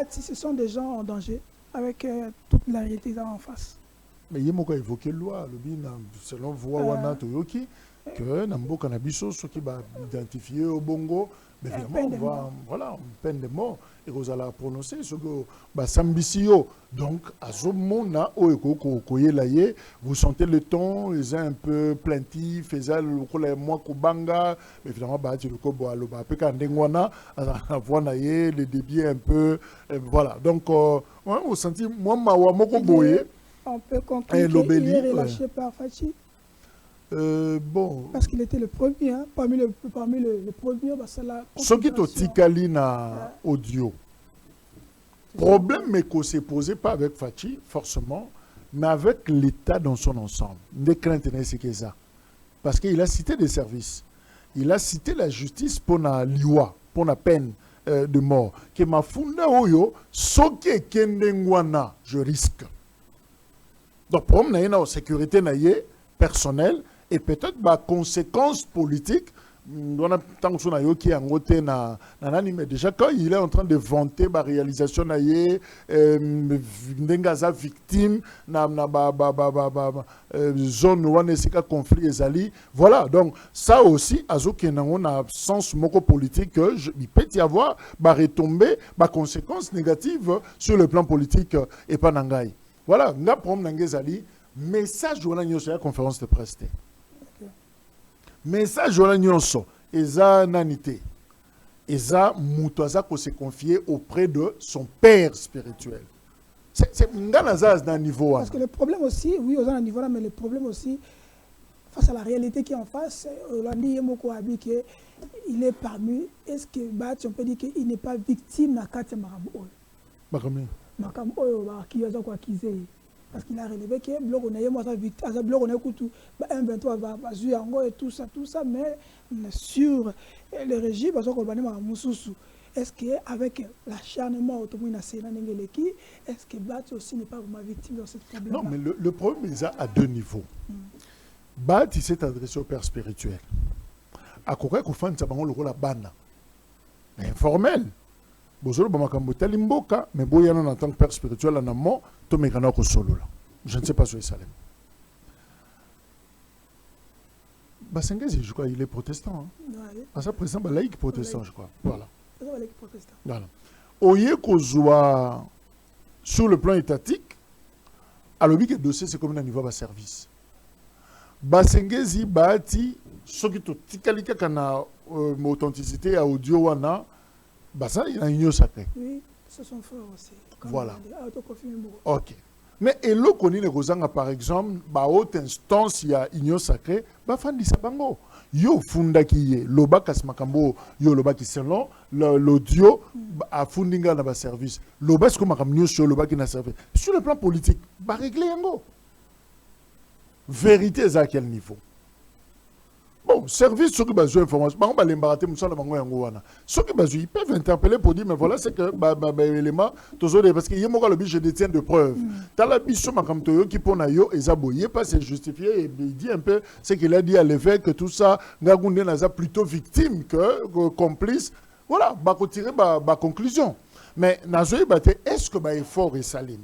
si ce sont des gens en danger avec toute la réalité en face? Mais il y a encore évoqué loi, selon voix wana toyoki. Que Nambo Kanabiso, ceux qui va identifier au Bongo, mais évidemment, on peine de mort. Et vous allez prononcer ce que Sambisio. Donc, à ce moment-là, vous sentez le ton, ils sont un peu plaintifs, ils ont le moins Kubanga, évidemment, tu le Kobo à l'Obapeka, Ndengwana, le débit un peu, voilà. Donc, vous sentez, moi, Moko Boye. On peut conclure qu'il est relâché par Fachi. Bon. Parce qu'il était le premier, hein, parmi les premiers, ce qui est au Tikali na audio. Problème, mais qu'on s'est posé pas avec Fachi, forcément, mais avec l'État dans son ensemble. Des craintes, c'est que ça. Parce qu'il a cité des services. Il a cité la justice pour la loi, pour la peine. de mort. Que ma funda oyo, soke kendengwana, je risque. Donc, pour moi, il y a une sécurité personnelle et peut-être des conséquences politiques. On a tant que na qui angoté na mais déjà quand il est en train de vanter la réalisation n'engaza victime na zone où on est conflit ezali voilà donc ça aussi azoki na on a sens moko politique que il peut y avoir ba retombées ba conséquences négatives sur le plan politique et pas nangai voilà nga prom nangezali message wana nyoso ya conférence de presse. Message wana nyonso eza nanité eza muto aza ko se confier auprès de son père spirituel. C'est ngana za na niveau wana. Parce que le problème aussi, oui, aux niveau là, mais le problème aussi face à la réalité qui est en face, Olandi Yemoko Abi que il est parmi, est-ce que on peut dire qu'il n'est pas victime na kati maraboul. Bakami. Makam oyo ba ki aza ko accuser. Parce qu'il a relevé que bloc on a eu moi ça bloc on a écouté M23 va jouer en et tout ça mais sur le régime parce qu'on va mususu est-ce que avec l'acharnement automobile national n'engeleki est-ce que Bat aussi n'est pas vraiment victime de ce problème? Non mais le problème est à deux niveaux. Bat il s'est adressé au père spirituel. À quoi qu'on fait ça bango le rôle la bana. Mais informel. Bozolo bamakambo talimboka mais boyana en tant que père spirituel en amont to mekana ko solo là. Je ne sais pas sur Salem. Basengezi je crois il est protestant hein. Ouais. À ça président laïque protestant je crois. Voilà. Laïque protestant. Voilà. Oye kozwa sur le plan étatique alobi que dossier c'est comme un niveau de service. Basengezi baati soki to tikalika kana authenticité à audio wana bah ça, il y a une union sacrée. Oui, ce sont frères aussi. Voilà. Ok. Mais et l'eau qu'on a par exemple, bah haute instance il y a union sacrée, bah fan di sabango. Yo funda qui est loba kasmakambo yo loba qui selon l'audio a fundinga dans le service. Loba ce que makamnyo sur loba qui n'a servi. Sur le plan politique, bah régler yango. Vérité à quel niveau? Bon, service, ceux qui ont information, ceux qui ils peuvent interpeller pour dire, mais voilà, c'est que l'élément, parce qu'il y a un je détiens de preuves. Dans la biche, qui pose et pas c'est justifié, et il dit un peu ce qu'il a dit à l'évêque, que tout ça, Ngagoundé n'a plutôt victime que complice. Voilà, bah, tirer ma conclusion. Mais, est-ce que l'effort est salé?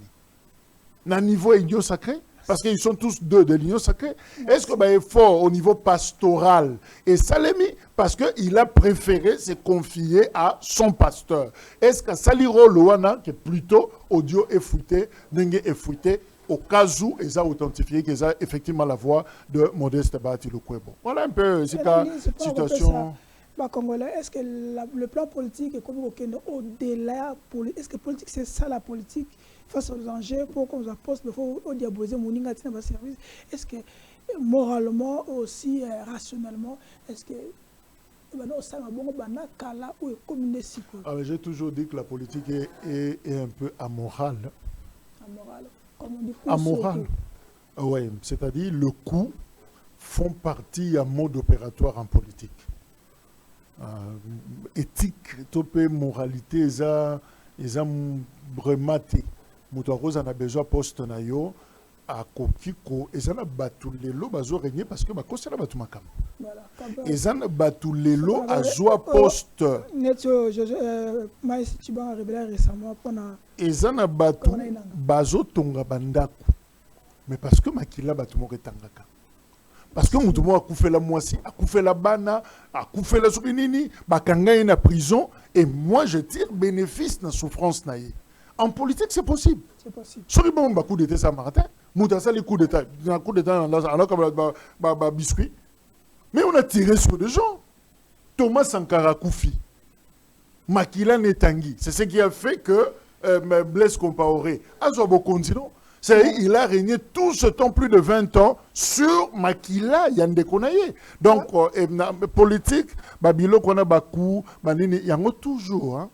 Dans le niveau idiot sacré? Parce qu'ils sont tous deux de l'union sacrée. Est-ce que est fort au niveau pastoral? Et Salemi, parce qu'il a préféré se confier à son pasteur. Est-ce que Saliro Loana, qui est plutôt audio effouté, dengue effouté, au cas où ils ont authentifié qu'ils ont effectivement la voix de Modeste Bahati Lukwebo. Voilà un peu la situation. Congolais, est-ce que le plan politique est comme au-delà? Est-ce que politique, c'est ça la politique? Face aux enjeux, pour qu'on apporte, il faut diaboliser mon service. Est-ce que moralement aussi, rationnellement, est-ce que j'ai toujours dit que la politique est un peu amorale. Amorale, comme on dit. Amorale. Oui, c'est-à-dire le coup font partie en mode opératoire en politique. Éthique, topé, moralité, ils ont vraiment Moutouakos en a besoin poste na yo à Kokiko et ça n'a battu les lots bazo régner parce que ma cause n'a battu ma cam. Et ça n'a battu les lots à joie poste. Tu vas révéler récemment pendant. Et ça n'a battu bazo tonga bandaku. Mais parce que makila battu mon retangaka. Parce que Moutoumo a coupé la moisi, a coupé la bana, a coupé la soubenini, bakanga est en prison et moi je tire bénéfice dans la souffrance naïe. En politique, c'est possible. C'est possible. Si on a un coup d'État samaritain, Moutassa les coups d'État, un coup d'État alors comme biscuit. Mais on a tiré sur des gens. Thomas Sankara Koufi, Makila Netangi, c'est ce qui a fait que Blaise Compaoré, Azobo Continent, il a régné tout ce temps, plus de 20 ans, sur Makila Yande Konaye. Donc, politique, Babilo Kona Bakou, Banini, il y a toujours, hein.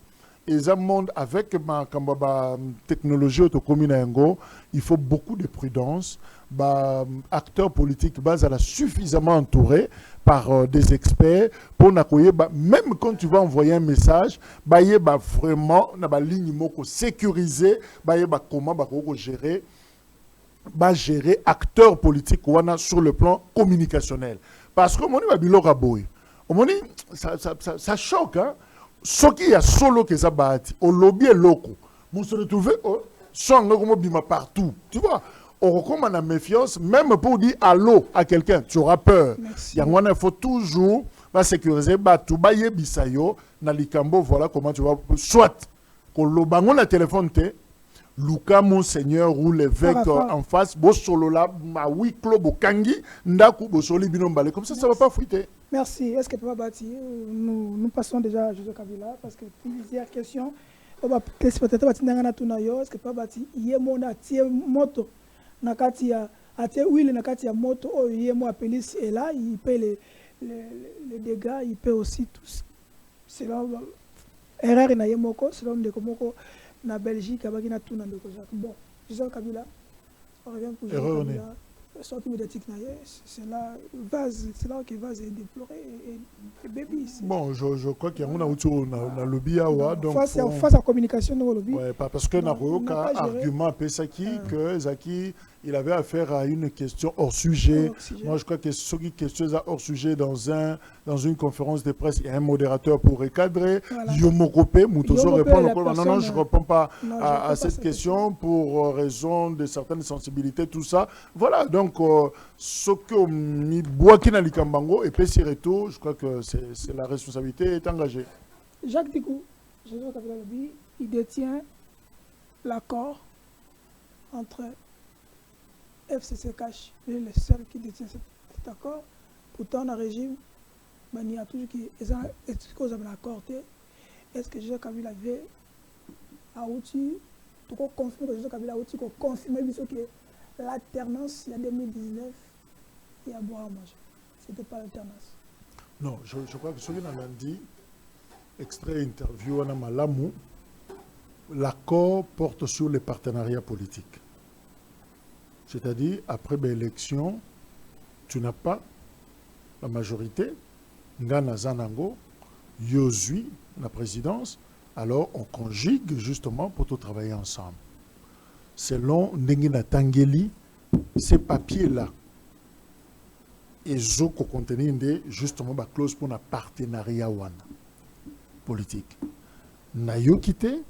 Et un monde avec ma technologie autocommune, il faut beaucoup de prudence. Acteurs politiques suffisamment entourés par des experts pour même quand tu vas envoyer un message, vraiment na ligne moko sécurisée, comment gérer gérer acteurs politiques sur le plan communicationnel. Parce que mon ça choque, hein. Ce qui est solo que ça bâti, au lobby et loco, vous se retrouvez partout. Tu vois, on recommande la méfiance, même pour dire allô à quelqu'un, tu auras peur. Il faut toujours sécuriser, tout bailler bisayo, na likambo, voilà comment tu vas. Soit, qu'on l'obango la téléphone, Luka, monseigneur ou l'évêque en face, bo solo là, ma oui, club au kangi, ndaku, bo soli binombale. Comme ça ne va pas fuiter. Merci. Est-ce que Papa Bati, nous passons déjà à Joseph Kabila parce que plusieurs questions. Peut-être est-ce que Papa Bati, il y a mon moto, nakatia, huile nakatia moto, oh il y a mon police et là il paye les dégâts, il paye aussi tout. C'est là erreur na yemoko, c'est là on komoko na Belgique abaki na tout na ndeko Jacques. Bon, Joseph Kabila, on revient pour Joseph Kabila. Sortie médiatique, c'est là que Vaz est déploré et baby. Bon, je crois qu'il y a un lobby à donc face à la communication dans le lobby. Ouais, parce que n'a pas argument que Zaki il avait affaire à une question hors sujet. Moi, je crois que ce qui est question hors sujet dans une conférence de presse, il y a un modérateur pour recadrer. Yomokopé, Moutoso répond. Non, je ne réponds pas à cette question pour raison de certaines sensibilités, tout ça. Voilà, donc, ce que Boakina Likambango et Pessi Reto, je crois que c'est la responsabilité est engagée. Jacques Dicou, il détient l'accord entre FCC Cash, il est le seul qui détient cet accord. Pourtant, dans le régime, il y a toujours qui est l'accord. Est-ce que Jacques Kabila avait outil pour confirmer que Jacques Kabila a outil pour confirmer que l'alternance, il y a 2019, il y a boire à manger. Ce n'était pas l'alternance. Non, je crois que ce qu'on a dit, extrait interview, on a Malamou, l'accord porte sur les partenariats politiques. C'est-à-dire, après l'élection, tu n'as pas la majorité, Ngana Zanango, Yozui, la présidence, alors on conjugue justement pour tout travailler ensemble. Selon Ndengina Tangeli, ces papiers-là, ils ont contenu justement la clause pour un partenariat politique. Nayo quitté,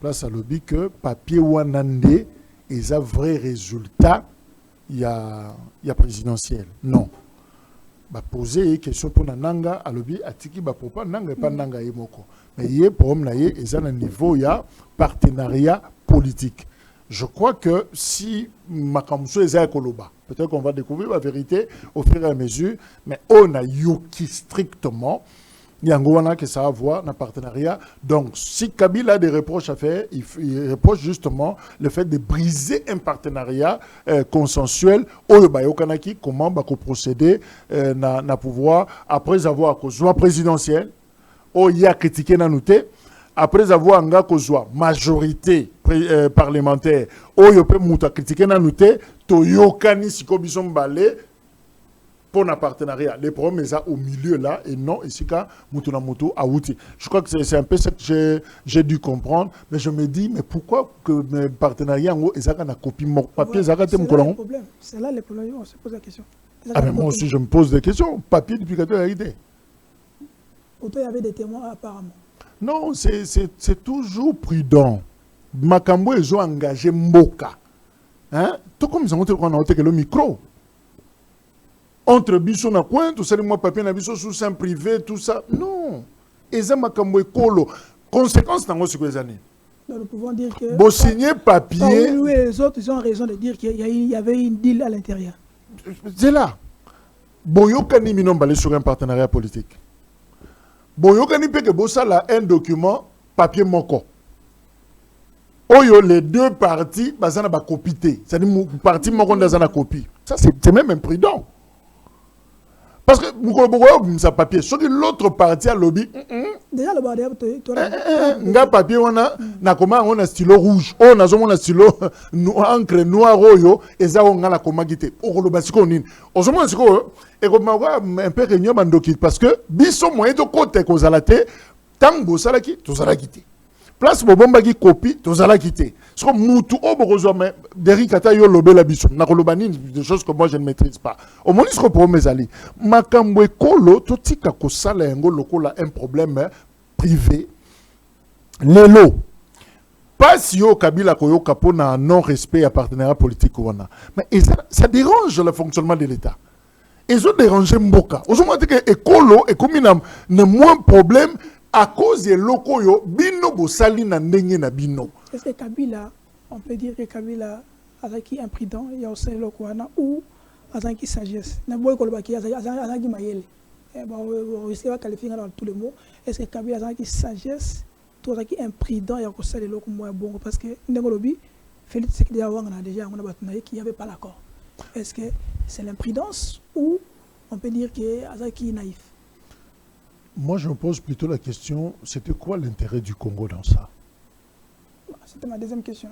place à lobby que papier wanande et un vrai résultat, il y a présidentiel. Non. Bah poser une question pour Nanga à lobby atiki ba popa Nanga pas Nanga yemoko. Mais il y a pour naie et ça un niveau il y a partenariat politique. Je crois que si Makamousso est Koloba, peut-être qu'on va découvrir la vérité au fur et à mesure, mais on a yoki strictement. Il y a un que ça va avoir un partenariat. Donc, si Kabila a des reproches à faire, il reproche justement le fait de briser un partenariat consensuel. Comment procéder à pouvoir, après avoir un présidentiel, il y a critiqué Nanouté, après avoir un majorité parlementaire, il y a critiqué Nanouté, Toyokani Sikobison Balé, pour un partenariat. Les problèmes sont au milieu là et non ici quand Moutonamoto a outil. Je crois que c'est un peu ce que j'ai dû comprendre, mais je me dis mais pourquoi que mes partenariats en haut ils ont une copie mon papier ça a problème. C'est là le problème, on se pose la question. Ah mais moi aussi je me pose des questions. Papier depuis quand a idée. Pourtant il y avait des témoins apparemment. Non, c'est toujours prudent. Makambo ils ont engagé Mboka. Hein? Tout comme ils ont montré que le micro. Entre biso na coin, tout ça, moi papier na biso sous sein privé, tout ça. Non. Et ça m'a comme écolo. Conséquence dans ces années. Nous pouvons dire que. Bon signer papier. Oui, les autres, ils ont raison de dire qu'il y avait une deal à l'intérieur. C'est là. Boyokani minon balé sur un partenariat politique. Boyokani peut que bossa là un document papier moko. Oyo les deux parties, bazana ba copité. C'est-à-dire parti moko dans une copie. Ça c'est même imprudent. Parce que vous ça papier. Sauf que l'autre partie a lobby. Déjà, le bordel, Nga papier, on a stylo rouge. On a stylo encre noir, et ça, on a la commande qui était. On le basique, on est. On se demande et comme un peu réunion mandoki. Parce que, biso moyen de côté, qu'on a la tête, tant que ça la quitte, tout ça la quitte. Place bomba qui copie, tout ça la quitte. Ce que moutou, mais Derrick Kata yo lobé la biso. Na kolobani, des choses que moi je ne maîtrise pas. Au moins, ce que pour mes alliés. Makambwe kolo, tout tika ko sala ngo lokola un problème privé. Lelo. Pas si yo Kabila koyo kapo na non-respect à partenariat politique ou wana. Mais ça dérange le fonctionnement de l'État. Ils ont dérangé Mboka. Ils ont dit que écolo est comme un moins problème à cause des locaux yo bino bosali na ndenge na bino. Est-ce que Kabila, on peut dire que Kabila a qui imprudent, il y a aussi le Kouana ou a qui sagesse. Na boy kolobaki a qui mayele. Bon, on va qualifier dans tous les mots. Est-ce que Kabila a qui sagesse, tout a qui imprudent, il y a aussi le locaux moins bon parce que ndengolobi Félix Tshisekedi on a déjà on a battu qui avait pas l'accord. Est-ce que c'est l'imprudence ou on peut dire que Azaki est naïf? Moi, je me pose plutôt la question, c'était quoi l'intérêt du Congo dans ça? C'était ma deuxième question.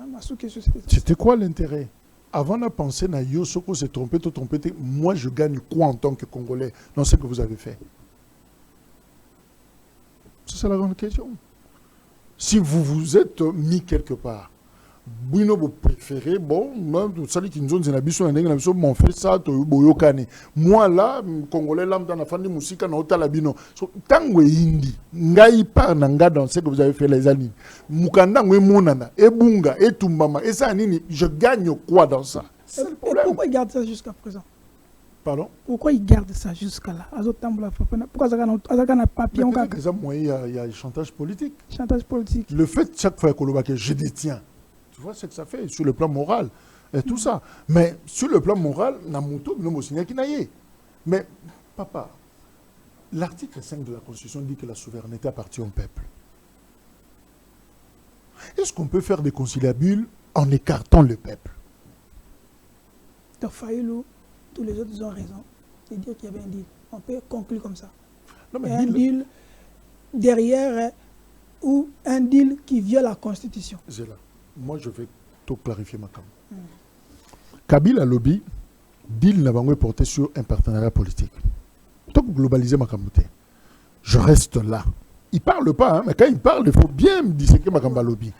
C'était quoi l'intérêt? Avant de penser à Yosoko s'est trompé, moi je gagne quoi en tant que Congolais dans ce que vous avez fait? C'est la grande question. Si vous vous êtes mis quelque part, vous préférez, bon, on fait ça, moi là, Congolais, là, dans la fin de musique, on a labino. Tango hindi, ngai par nanga dans ce que vous avez fait les années. Mukanda ngwe monana, et bunga, et tumbama, et ça, je gagne quoi dans ça? Et pourquoi il garde ça jusqu'à présent? Pardon? Pourquoi il garde ça jusqu'à là? Pourquoi ça a papier? Il y a chantage politique. Chantage politique. Le fait chaque fois que je détiens. Tu vois ce que ça fait sur le plan moral et tout ça. Mais sur le plan moral, mais papa, l'article 5 de la Constitution dit que la souveraineté appartient au peuple. Est-ce qu'on peut faire des conciliabules en écartant le peuple? Donc Fayoulou, tous les autres ont raison. C'est dire qu'il y avait un deal. On peut conclure comme ça. Non, mais un deal derrière ou un deal qui viole la Constitution. C'est là. Moi, je vais tout clarifier ma campagne. Kabila lobby, deal n'a pas porté sur un partenariat politique. Donc, globaliser ma campagne. Je reste là. Il ne parle pas, hein, mais quand il parle, il faut bien me disséquer ma campagne lobby.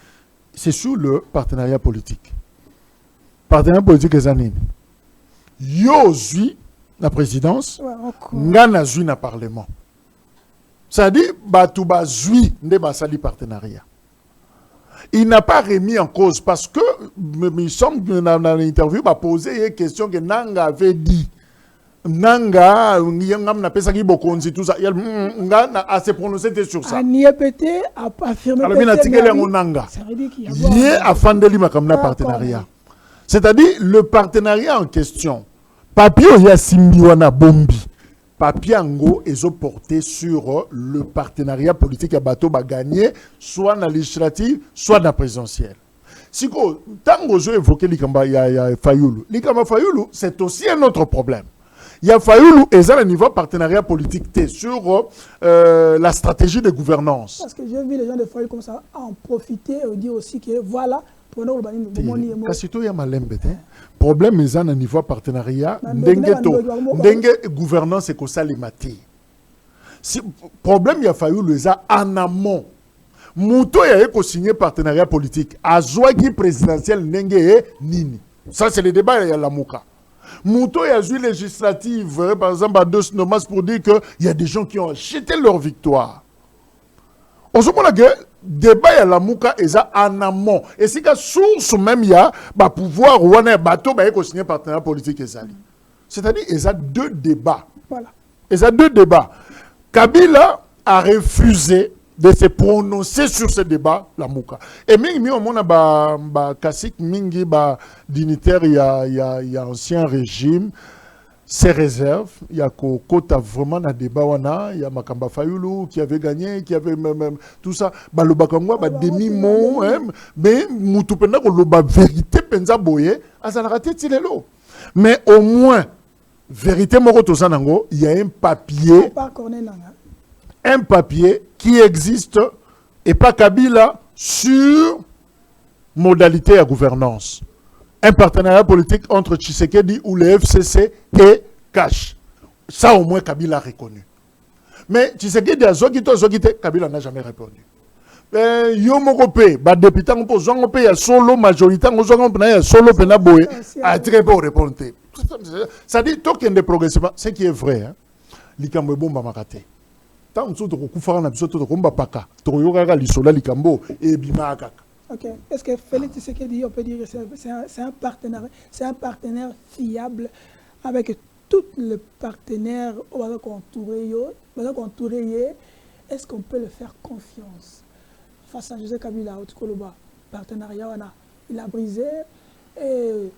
C'est sur le partenariat politique. Partenariat politique, les années. Yo zui la présidence, ngana zui na parlement. Ça dit, batouba zui ne basali partenariat. Il n'a pas remis en cause parce que, il semble que dans l'interview, il a posé une question que Nanga avait dit. Nanga, tout ça. Il a se prononcé sur ça. Niepete a affirmé partenariat. C'est-à-dire, le partenariat en question, papier il y a Simbiwana Bombi. Papiango est porté sur le partenariat politique à bateau va gagner, soit dans la législative, soit dans la présidentielle. Si tant que j'ai évoqué l'Ikamba Fayoulou, l'Ikamba Fayoulou, c'est aussi un autre problème. Il y a Fayoulou et ça, le niveau partenariat politique sur la stratégie de gouvernance. Parce que j'ai vu les gens de Fayoulou comme ça en profiter et dire aussi que voilà, pour nous, il y a malembe. Problème est au niveau partenariat, dengue gouvernance et que ça les maté. Problème il y a Fayoulou en amont. Mouto y a signé partenariat politique. Azouagi présidentiel n'enge nini. Ça c'est le débat il y a la Mouka. Mouto y a eu législative par exemple à deux nomas pour dire que il y a des gens qui ont acheté leur victoire. On se demande que débat il y a la Mouka et ça en amont. Et c'est que source même il y a pouvoir ou un bateau bah y signé partenariat politique et ça. C'est-à-dire il y a deux débats. Voilà. Il y a deux débats. Kabila a refusé de se prononcer sur ce débat, la Mouka. Et mingi on a Kassik mingi dignitaire il y a ancien régime, ses réserves, il y a Kota vraiment un débat il y a Makamba Fayoulou qui avait gagné, qui avait même tout ça, le Bakangwa demi mot mais Moutupenda ko loba vérité penza boye azala raté tilelo. Mais au moins vérité moko tozanango, il y a un papier qui existe et pas Kabila sur modalité à gouvernance. Un partenariat politique entre Tshisekedi ou le FCC et Cash. Ça au moins Kabila a reconnu. Mais Tshisekedi a zokite, Kabila n'a jamais répondu. Yo moko pe, ba député on zongo pe ya solo majorité on zongo pe ya solo pe na boye a très peu répondre. Ça dit token de progressivement, ce qui est vrai hein. Likambo bomba makate. Tant que tu kufara na biso to komba paka, to yoga lisola likambo e bima kaka. OK. Est-ce que Félix Tshisekedi on peut dire que c'est un partenaire fiable avec tous les partenaires on va contourer est-ce qu'on peut le faire confiance? Face à José Kabila, Otukoloba, partenariat, il a brisé. Et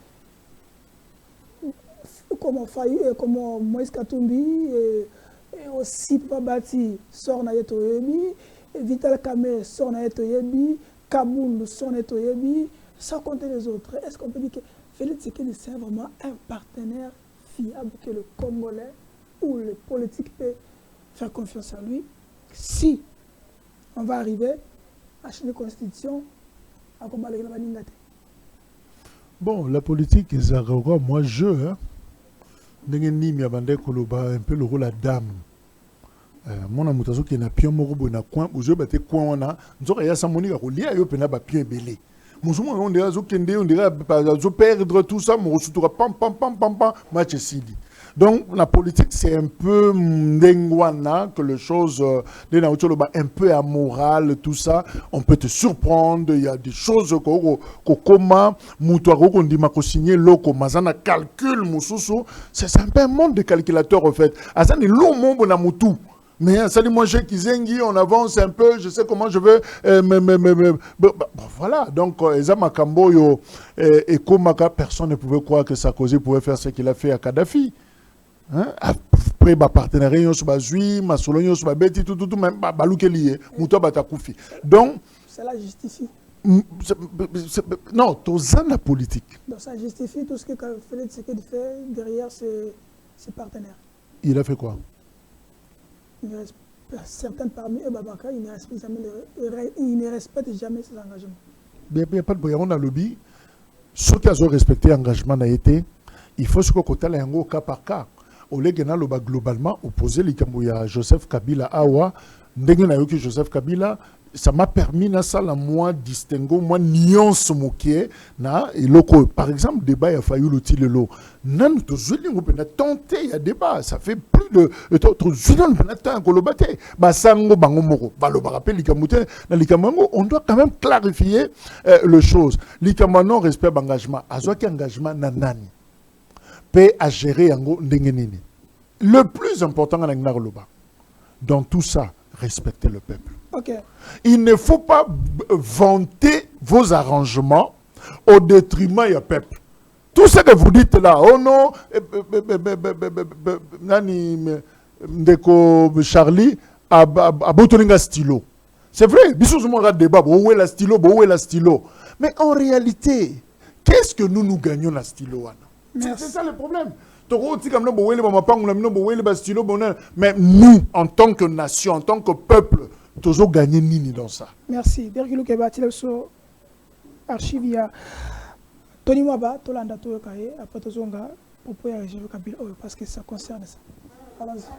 comment Moïse Katumbi et aussi Babati sort na yeto yebi, Vital Kamerhe sort na yeto yebi, Kaboul sort na yeto yebi, sans compter les autres. Est-ce qu'on peut dire que Félix Tshisekedi c'est vraiment un partenaire fiable que le Congolais ou le politique peut faire confiance à lui? Si on va arriver à changer la constitution, à combattre la Baningate. Bon, la politique, moi je, un peu le rôle à dame. Mon amoutazo qui n'a pion morobo na coin, ou je bate coin on a, nous ya samoni ka kolia yo pena ba pion belé. Mosumo on dirait zo kende on dirait zo perdre tout ça, mon sutura pam match sidi. Donc la politique c'est un peu ndengwana que les choses un peu amoral tout ça, on peut te surprendre, il y a des choses comme mutuaro qu'on dit mako signer loko mazana calcul mususu, c'est un peu un monde de calculateurs en fait. Azani lo mombo na mutu. Mais ça dit moi je kizengi, on avance un peu, je sais comment je veux voilà. Donc Ezama Kamboyo et Komaka, personne ne pouvait croire que Sarkozy pouvait faire ce qu'il a fait à Kadhafi. Hein? Après ba partenariat sur bazui masolonyo sur babeti tout même balukeli muto batakufi. Donc cela justifie non tozan la politique. Donc ça justifie tout ce que Félix Tshisekedi fait derrière ses partenaires. Il a fait quoi? Certains parmi eux Babaka ils ne respectent jamais ses engagements. Il n'y a pas de problème on a lobby ceux qui ont respecté l'engagement n'a été il faut ce que côté là yango cas par cas. Au lieu de globalement opposé les à Joseph Kabila awa ndenge Joseph Kabila ça m'a permis na ça la moi distinguer moi nuance moqué na et loko par exemple débat a failli le tilelo nan to zuli on peut tenter il y a débat ça fait plus de to zuli on peut tenter kolobate ba sango bango moko ba lo rappel likamute na likamango on doit quand même clarifier les choses likamano respect d'engagement azwa ki engagement na nani paix à gérer ndengenini. Le plus important dans tout ça, respecter le peuple. Okay. Il ne faut pas vanter vos arrangements au détriment du peuple. Tout ce que vous dites là, oh non, Ndeko Charlie a botoninga stylo. C'est vrai, bisous mon débat, où est la stylo, où est la stylo. Mais en réalité, qu'est-ce que nous gagnons la stylo? C'est ça le problème. Mais nous, en tant que nation, en tant que peuple, nous avons gagné nini dans ça. Merci. Derrière le so archivia Tony Mwaba, Tolanda Toyokaye, après Tozonga, pour pouvoir réagir parce que ça concerne ça. Allons-y.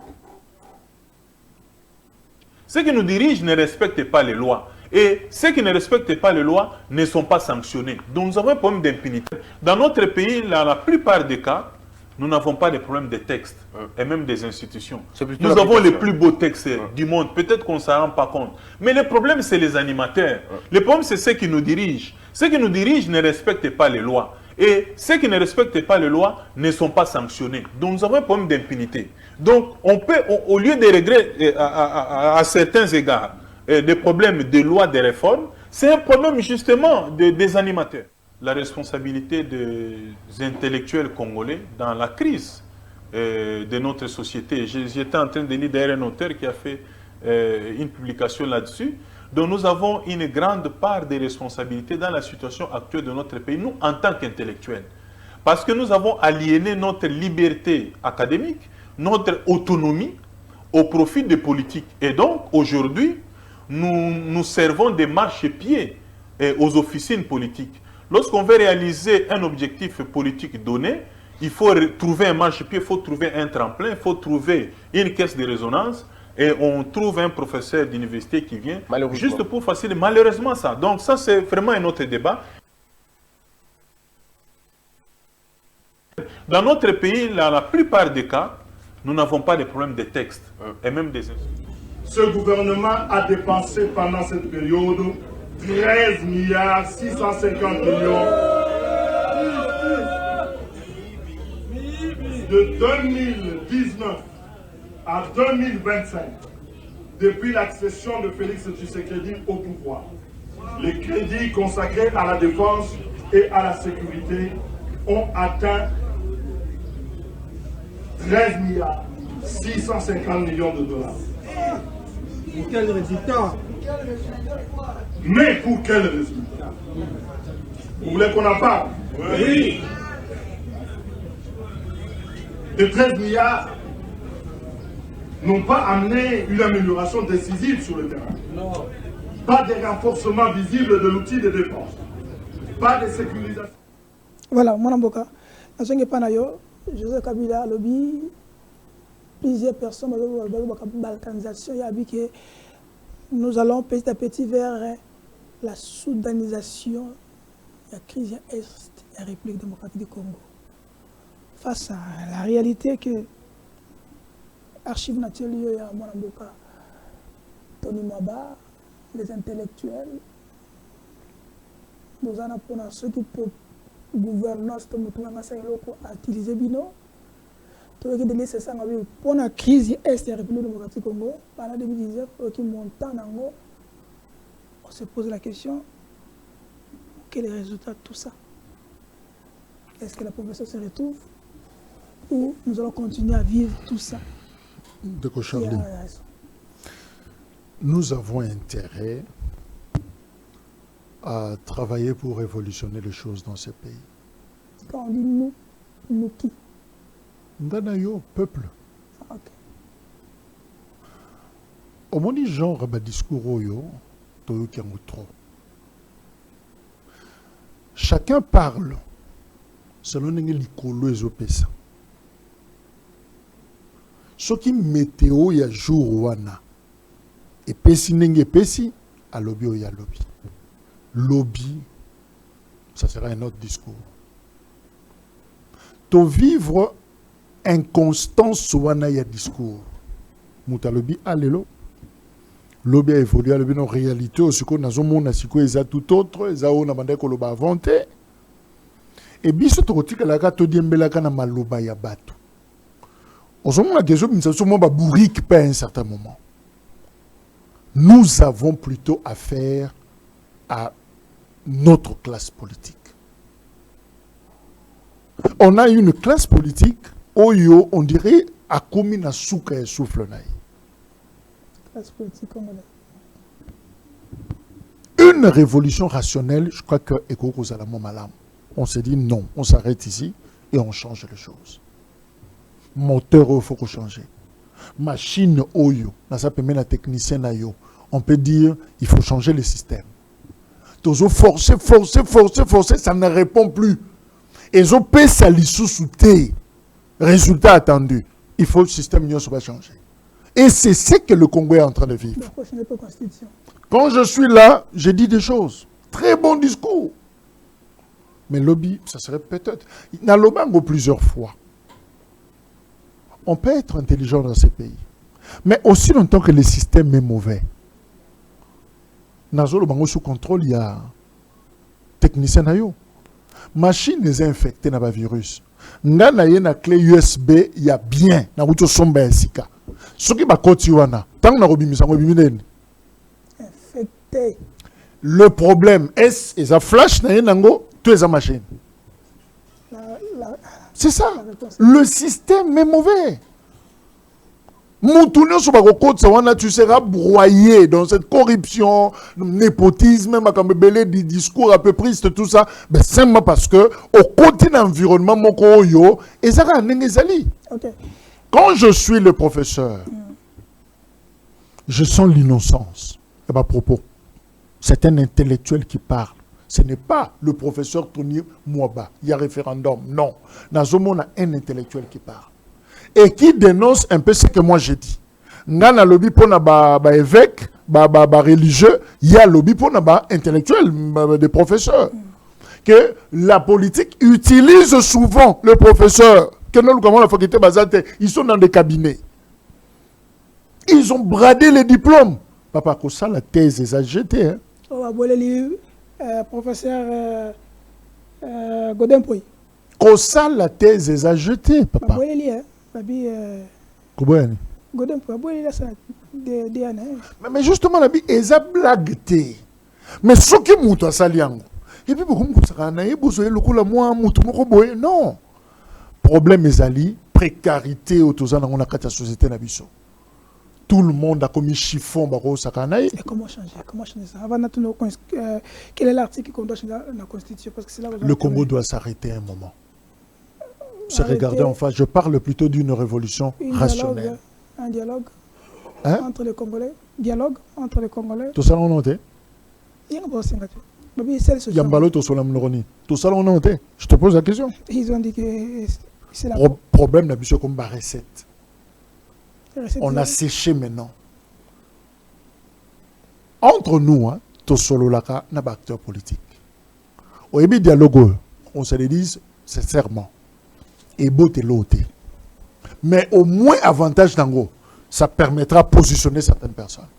Ceux qui nous dirigent ne respectent pas les lois. Et ceux qui ne respectent pas les lois ne sont pas sanctionnés. Donc nous avons un problème d'impunité. Dans notre pays, dans la plupart des cas, nous n'avons pas de problème de textes et même des institutions. Nous avons les plus beaux textes du monde. Peut-être qu'on ne s'en rend pas compte. Mais le problème, c'est les animateurs. Le problème, c'est ceux qui nous dirigent. Ceux qui nous dirigent ne respectent pas les lois. Et ceux qui ne respectent pas les lois ne sont pas sanctionnés. Donc nous avons un problème d'impunité. Donc on peut, au lieu de regretter à certains égards des problèmes de loi, de réformes, c'est un problème justement des animateurs. La responsabilité des intellectuels congolais dans la crise de notre société. J'étais en train de lire d'ailleurs un auteur qui a fait une publication là-dessus. Donc nous avons une grande part de responsabilité dans la situation actuelle de notre pays, nous en tant qu'intellectuels. Parce que nous avons aliéné notre liberté académique, notre autonomie au profit des politiques. Et donc, aujourd'hui, nous servons des marchepieds aux officines politiques. Lorsqu'on veut réaliser un objectif politique donné, il faut trouver un marchepied, il faut trouver un tremplin, il faut trouver une caisse de résonance. Et on trouve un professeur d'université qui vient juste pour faciliter. Malheureusement, ça. Donc ça, c'est vraiment un autre débat. Dans notre pays, dans la plupart des cas, nous n'avons pas de problème de texte et même des... Ce gouvernement a dépensé pendant cette période 13 milliards 650 millions de 2019 à 2025, depuis l'accession de Félix Tshisekedi au pouvoir. Les crédits consacrés à la défense et à la sécurité ont atteint 13 milliards 650 millions de dollars. Pour quel résultat? Mais pour quel résultat? Vous voulez qu'on en parle? Oui. Les 13 milliards n'ont pas amené une amélioration décisive sur le terrain. Non. Pas de renforcement visible de l'outil de défense. Pas de sécurisation. Voilà, mon amboka. Nationgue Panayo, Joseph Kabila, lobby, plusieurs personnes, balkanisation, il y a dit que nous allons petit à petit vers la soudanisation de la crise est de la République démocratique du Congo. Face à la réalité que Archives naturelles, il y a Mwanamboka, Tony Maba, les intellectuels, nous en apprenons ceux qui peuvent gouverner, pour utiliser Bino. Tout ce qui est nécessaire pour la crise est de la République démocratique du Congo, pendant 2019, qui montent en Congo, on se pose la question, quel est le résultat de tout ça? Est-ce que la population se retrouve ou nous allons continuer à vivre tout ça? De Charlie, nous avons intérêt à travailler pour révolutionner les choses dans ce pays. Quand on dit nous, nous qui? Ndanayo, peuple. Ah, ok. Au moins, genre, discours, trop. Chacun parle selon les opérations. Ce qui météo ya jour wana et pesi nenge pesi à lobby ou ya lobby. Lobby, ça sera un autre discours. To vivre inconstance wana ya discours. Muta lobby alelo. Lobby a évolué, lobby en réalité au siko na zomo na siko eza tout autre, eza ona banda ko loba inventé. Et biso to kotika la ka to diembela kana maloba ya bato. On se demande des hommes qui à un certain moment. Nous avons plutôt affaire à notre classe politique. On a une classe politique où on dirait à commis na souka et souffle naï. Classe politique congolaise. Une révolution rationnelle, je crois que on s'est dit non, on s'arrête ici et on change les choses. Moteur, il faut changer. Machine, oyo, na technicien, on peut dire il faut changer le système. Toujours forcer, ça ne répond plus. Et ils ont payé ça sous-souté. Résultat attendu. Il faut le système soit changer. Et c'est ce que le Congo est en train de vivre. Quand je suis là, je dis des choses. Très bon discours. Mais lobby, ça serait peut-être. Dans le Bango plusieurs fois. On peut être intelligent dans ces pays. Mais aussi longtemps que le système est mauvais. Dans le Bango sous contrôle, il y a technicien. Machine est infectée par le virus. Dans la clé USB, il y a bien. Dans le sombre sika. Ce qui va continuer, tant que infecté. Le problème est que ça flash dans toutes les machines. C'est ça. Le système est mauvais. Tu seras broyé dans cette corruption, népotisme, des discours à peu près, tout ça. Mais simplement parce que au côté d'environnement, quand je suis le professeur, je sens l'innocence. Et à propos, c'est un intellectuel qui parle. Ce n'est pas le professeur Tony Mouaba. Il y a référendum. Non. Nazomona, un intellectuel qui parle. Et qui dénonce un peu ce que moi j'ai dit. Ngana lobby pour na évêque, religieux, il y a lobby pour na intellectuel, des professeurs. Que la politique utilise souvent le professeur. Que nous, comment la faculté basate, ils sont dans des cabinets. Ils ont bradé les diplômes. Papa, que ça, la thèse, ils ont jeté. On va voir le professeur Godin Pouy. Que ça, la thèse, ils ont jeté, papa. Mais justement, la vie est à blague. Mais ce qui mouton à Saliango. Et puis, non. Problème est ali, précarité autour de la société. Tout le monde a commis chiffon. Et comment changer? Comment changer ça? Avant, quel est l'article qu'on doit changer dans la Constitution? Parce que c'est là le Congo doit s'arrêter un moment. Se regarder en face. Je parle plutôt d'une révolution rationnelle. Un dialogue entre les Congolais. Dialogue entre les Congolais. Tout ça, on a noté. Yambalo, tout ça, on a noté. Je te pose la question. Ils ont dit que c'est la problème n'a plus comme la recette. On a séché maintenant. Entre nous, tout solo là, n'a pas acteur politique. Au début dialogue, on se le dit sincèrement. Et beau et l'autre. Mais au moins avantage d'ango, ça permettra de positionner certaines personnes.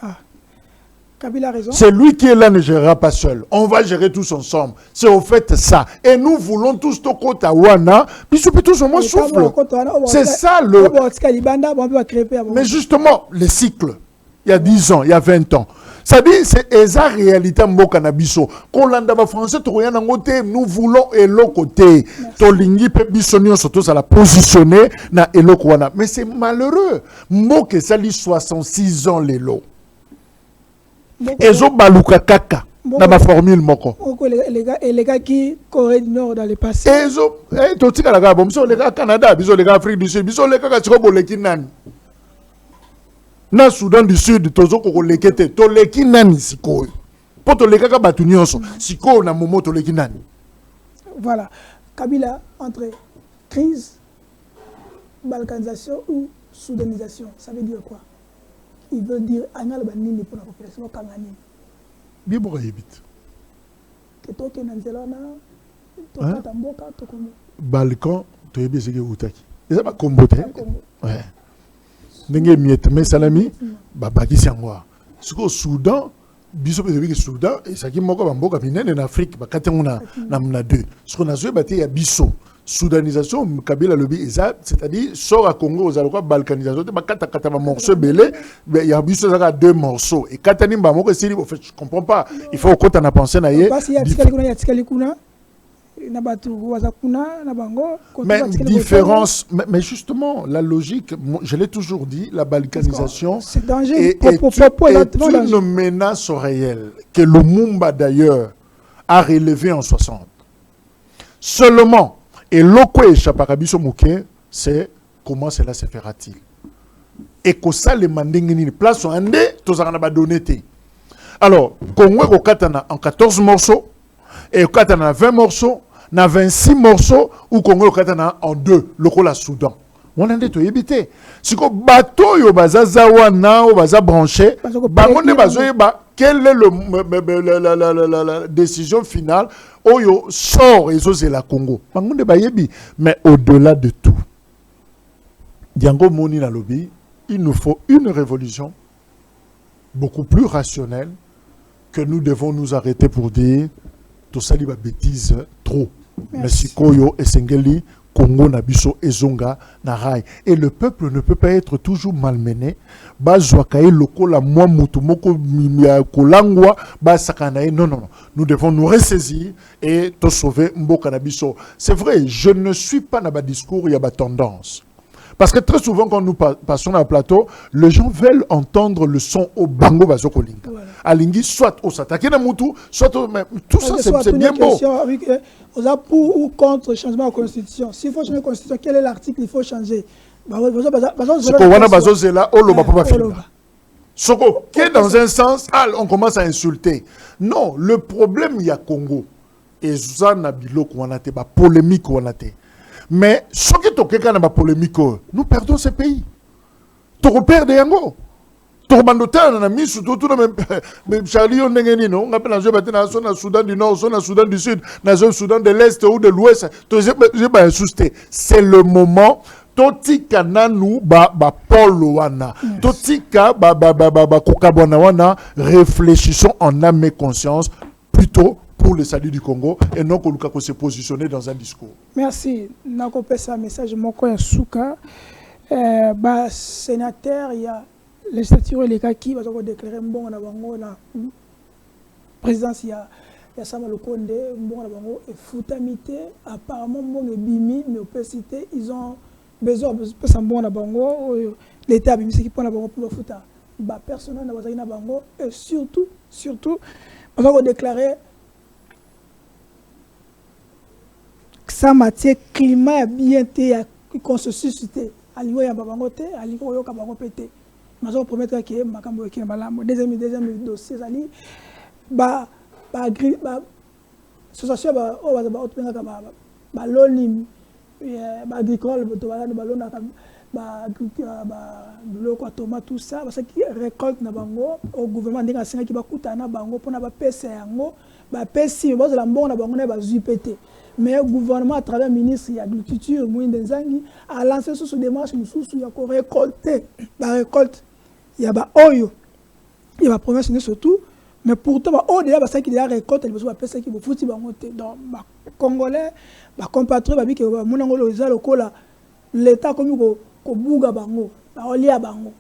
Ah, Kabila a raison. C'est lui qui est là, ne gérera pas seul. On va gérer tous ensemble. C'est au fait ça. Et nous voulons tous au côté Wana, puis tous au moins souffle. C'est ça le. Mais justement, les cycles, il y a 10 ans, il y a 20 ans. Ça dit, c'est la réalité mboka na biso. Quand l'andaba français, nous voulons et l'autre côté. Tolingi pe bisonio surtout ça la positionner na eloko wana. Mais c'est malheureux. Mboka sali 66 ans les lots. Ezo baluka kaka na ba formule moko. Les gars qui Corée du Nord dans le passé. Ezo totika la gabo, biso les gars Canada, biso les gars Afrique du Sud, biso les gars tiko boleki nani. Na Soudan du Sud tozo ko lekete to leki nani sikoyo po to lekaka batu nyonso sikoyo na momo to leki nani. Voilà, Kabila entre crise, balkanisation ou soudanisation, ça veut dire quoi? Il veut dire angal banini pour la population kangani. Bibo yebit. Que to ke nanzela na to kata mboka to komo. Balkan to yebi sege utaki. Eza ba kombote. Ouais. Ndenge miette mais salami babaki sangwa siko Soudan biso pe Soudan et ça qui moko bamboka binene en Afrique bakate ngona na mna deux ce qu'on a joué baté ya biso soudanisation Kabila lobby exact c'est-à-dire sort à Congo aux aloko balkanisation te bakata kata ba morceau belé il y a biso ça deux morceaux et katani ba moko si en fait je comprends pas il faut qu'on a pensé na yé mais différence, mais justement, la logique, je l'ai toujours dit, la balkanisation est une menace réelle que le Lumumba d'ailleurs a relevé en 60. Seulement, et l'oko échapparabiso mouké, c'est comment cela se fera-t-il? Et que ça, les mandingini, place en andé, tous en a donné. Alors, Congo au Katana en 14 morceaux, et au Katana 20 morceaux, na 26 morceaux ou Congo Katana en 2 lokola Soudan. On a dit to yebité. Si ko bateau yo bazaza wana ou baza branché, bangonde bazoyeba quelle est la décision finale oyo sort et c'est la Congo. Bangonde bayebi mais au-delà de tout. Diango moni na lobby, il nous faut une révolution beaucoup plus rationnelle que nous devons nous arrêter pour dire tout ça liba bêtise trop. Mais Sikoyo et Sengeli, Congo Nabiso et Zonga Narai. Et le peuple ne peut pas être toujours malmené. Bazwakae loko la moi mutumoko mimia kolangwa basakanae. Non, non, non. Nous devons nous ressaisir et te sauver Mboka Nabiso. C'est vrai, je ne suis pas dans le discours, il y a ma tendance. Parce que très souvent, quand nous passons dans le plateau, les gens veulent entendre le son au bango bazoko linga. Alingi, soit au satake na mutu, soit au... Mais tout ça, c'est bien beau. Pour ou contre le changement de la Constitution. S'il faut changer la Constitution, quel est l'article qu'il faut changer? C'est qu'on a bazo zela, oh, l'on pas faire. Soko, qui est dans un sens, on commence à insulter. Non, le problème, il y a Congo. Et ça, n'a bilo qu'on a été, polémique qu'on a été. Mais ce qui est quelqu'un dans la polémique, nous perdons ce pays. Tu repères des yango. Tu remandotes, on a mis surtout tout le même. Charlie, on appelle la Soudan du Nord, on a Soudan du Sud, on a Soudan de l'Est ou de l'Ouest. C'est le moment. Totika nanu ba polo wana. Totika ba kokabwana wana. Réfléchissons en âme et conscience plutôt pour le salut du Congo et non qu'on se positionner dans un discours. Merci. Nako pesa message moko ya suka. Sénateur, il y a les statuts et les cas qui vont déclarer bon na bango na présidence il y a Sama Lokonde bon na bango et futamité apparemment bon et bimi mais opacité ils ont besoin de bon na bango l'état bimi c'est qui prend na bango pour futa ba personnel na bazaki na bango et surtout on va déclarer ça matière climat bien té consensus té aliwo ya bango té aliwo yo ka bango pété mais on promet que makambo ke malamu deuxième dossier ali ba association ba o ba otpenga ka ba lonim ba agricole to ba lona ba loko tomate tout ça parce que récolte na bango au gouvernement ndinga singa ki ba kutana bango pona ba pesa yango ba pesi ba za mbongo na bango na ba zupete mais le gouvernement à travers le ministre de l'agriculture Moïse Nzangi a lancé sous démarche il y a récolté la récolte il y a ba oyo il y a promesse surtout mais pourtant ba o déjà ça qui déjà récolte il besoin passer qui faut ti bango te donc ba congolais ba compatriotes ba bi ke monangolo za lokola l'état comme ko buga bango ba olia bango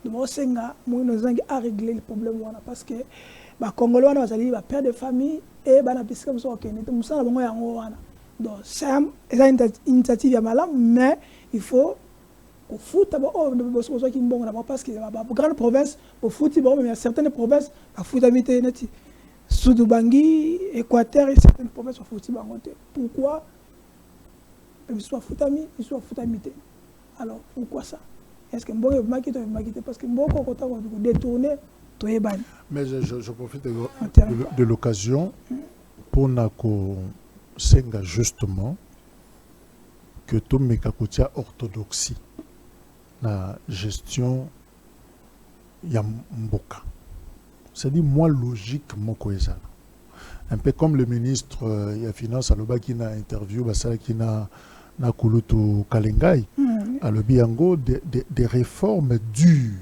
donc senga Moïse Nzangi a réglé le problème wana parce que ba congolais wana bazali ba père de famille et ba na pisika muso okene te musa na bango yango wana donc c'est une initiative ya malam mais il faut au foot qui bon parce que la grande province au foot bon mais il y a certaines provinces à foot habité neti Sud-Ubangi Équateur et certaines provinces au foot bangote pourquoi il soit foot ami il soit foot habité alors pourquoi ça est-ce que bon makito parce que beaucoup quand on détourner to ebani mais je profite de l'occasion pour nako senga justement que tout mekakotia orthodoxie la gestion ya mboka. C'est-à-dire, moi, logique, mon cohésion. Un peu comme le ministre ya finance, aloba qui n'a interview, basala qui n'a kulutu kalengai, alobi yango des réformes dures.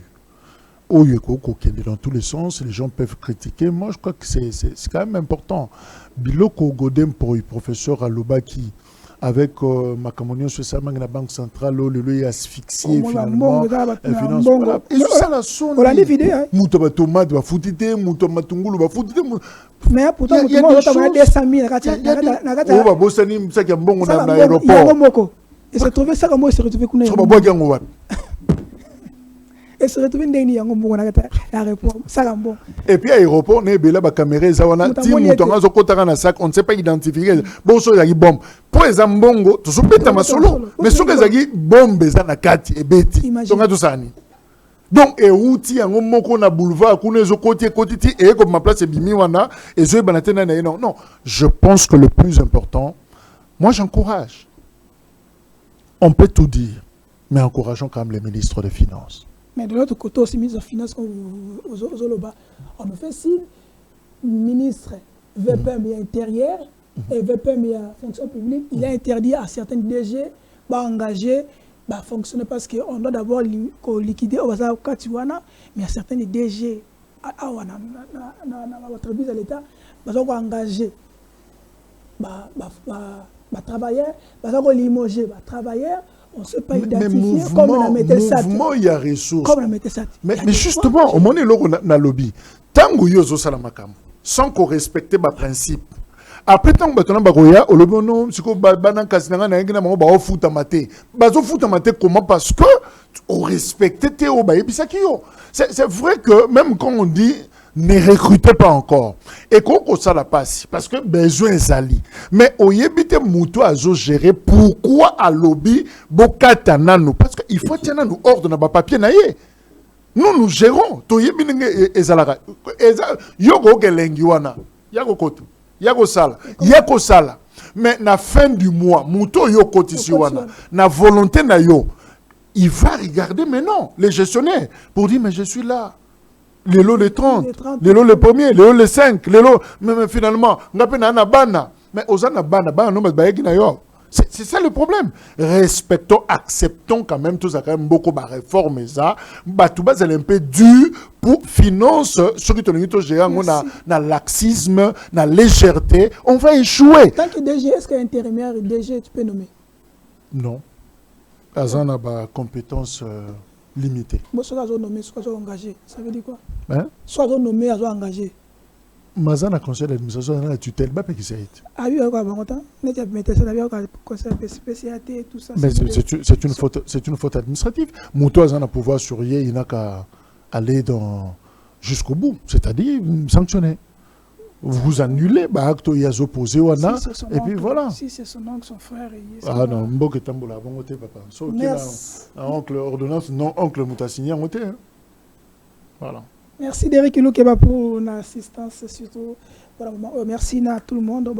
Dans tous les sens, les gens peuvent critiquer. Moi, je crois que c'est quand même important. Biloko Godem pour le professeur aloba qui avec ma communion sur ça, la banque centrale, le est asphyxié finalement. Et ça la sonne. On a des vidéos. Moutoma tomate va foutiter, moutoma tungulu va foutiter. Mais pourtant, il y a des choses. On va bosser ça qui est bon dans l'aéroport. Et se trouver ça comme moi, se retrouver qu'on est. Et se retrouver dans l'aéroport. Ça bon. Et puis l'aéroport, on est là, la caméra, ça on a dit sac, on ne sait pas identifier. Bon, ça y bombe. Pour les ambongo, tu sais pas solo. Mais ce que ça y bombe, ça na kati et beti. Donc tout ça ni. Donc et outil en moko na boulevard, qu'on est au côté et comme ma place est bimi wana et je banatena na non. Non, je pense que le plus important, moi j'encourage. On peut tout dire, mais encourageons quand même les ministres des Finances. Mais de l'autre côté aussi, ministre des Finances, on me fait signe, ministre VPM intérieur et VPM fonction publique, il a interdit à certains DG d'engager, de fonctionner parce qu'on doit d'abord liquider au bazar Katiwana, mais il y a certains DG à votre service de l'État, ils ont engagé travailleurs, ils ont limogé travailleurs. On ne sait pas identifier comme on a mis ça. Il y a ressources. Comme on a mis ça. Mais justement, au moment où on a lobby, tant que yo zo salamakam, sans qu'on respecte les principes, Après tant que tu bagoya au lobono siko bana kasinanga na ngina mo ba futa mate bazo futa mate comment parce que on respecte te o ba ebisaki yo. C'est vrai que même quand on dit ne recrutez pas encore et qu'on ça la passe parce que besoin est ali mais oyebite muto azo gérer pourquoi à lobby bokata nanu parce que il faut tenir nous ordre na ba papier na ye. Nous gérons toyebinenge ezalaka yoko kelengi wana yako koto yako sala mais na fin du mois muto yo kotisi wana na volonté na yo il va regarder mais non les gestionnaires pour dire mais je suis là les lots le 30 les lots le 1er les lots le 5 les lots mais finalement ngapena na bana mais ozana bana no bayeki na yo. C'est ça le problème. Respectons, acceptons quand même tout ça, quand même beaucoup de réformes. Ça, tout bas, c'est un peu dur pour financer ce qui est gérant, on a laxisme, la légèreté, on va échouer. Tant que DG, est-ce qu'un intérimaire DG, tu peux nommer? Non. Azan a des compétences limitées. Moi, soit nommé, soit engagé. Ça veut dire quoi? Hein? Soit nommé, soit engagé. Mazan a conseil d'administration dans la tutelle, pas qui c'est. Ah oui, quoi, bon temps. N'est pas mettre ça là, conseil spécialité tout ça. Mais c'est une faute administrative. Mouto Azan a pouvoir surveiller, il n'a qu'à aller jusqu'au bout, c'est-à-dire sanctionner. Vous annulez, acte il y a opposé ou non, et puis voilà. Si c'est son oncle, son frère. Ah non, Mboke Tambola, bon côté papa. Sauf qu'il a un oncle ordonnance, non oncle Moutassigny en côté. Voilà. Merci Derek Ilukeba pour l'assistance, surtout pour le moment. Merci à tout le monde.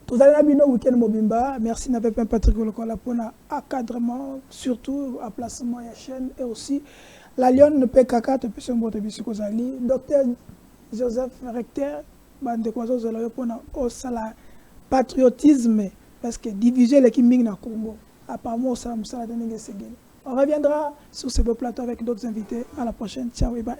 Tout à l'heure, week-end Mobimba. Merci à Patrick Lokola pour l'encadrement, surtout à placement et chaîne. Et aussi, la Lyon PKK, docteur Joseph Recteur, pour le patriotisme, parce que diviser l'équipe dans le Congo, apparemment, ça on reviendra sur ce beau plateau avec d'autres invités. À la prochaine. Ciao et bye.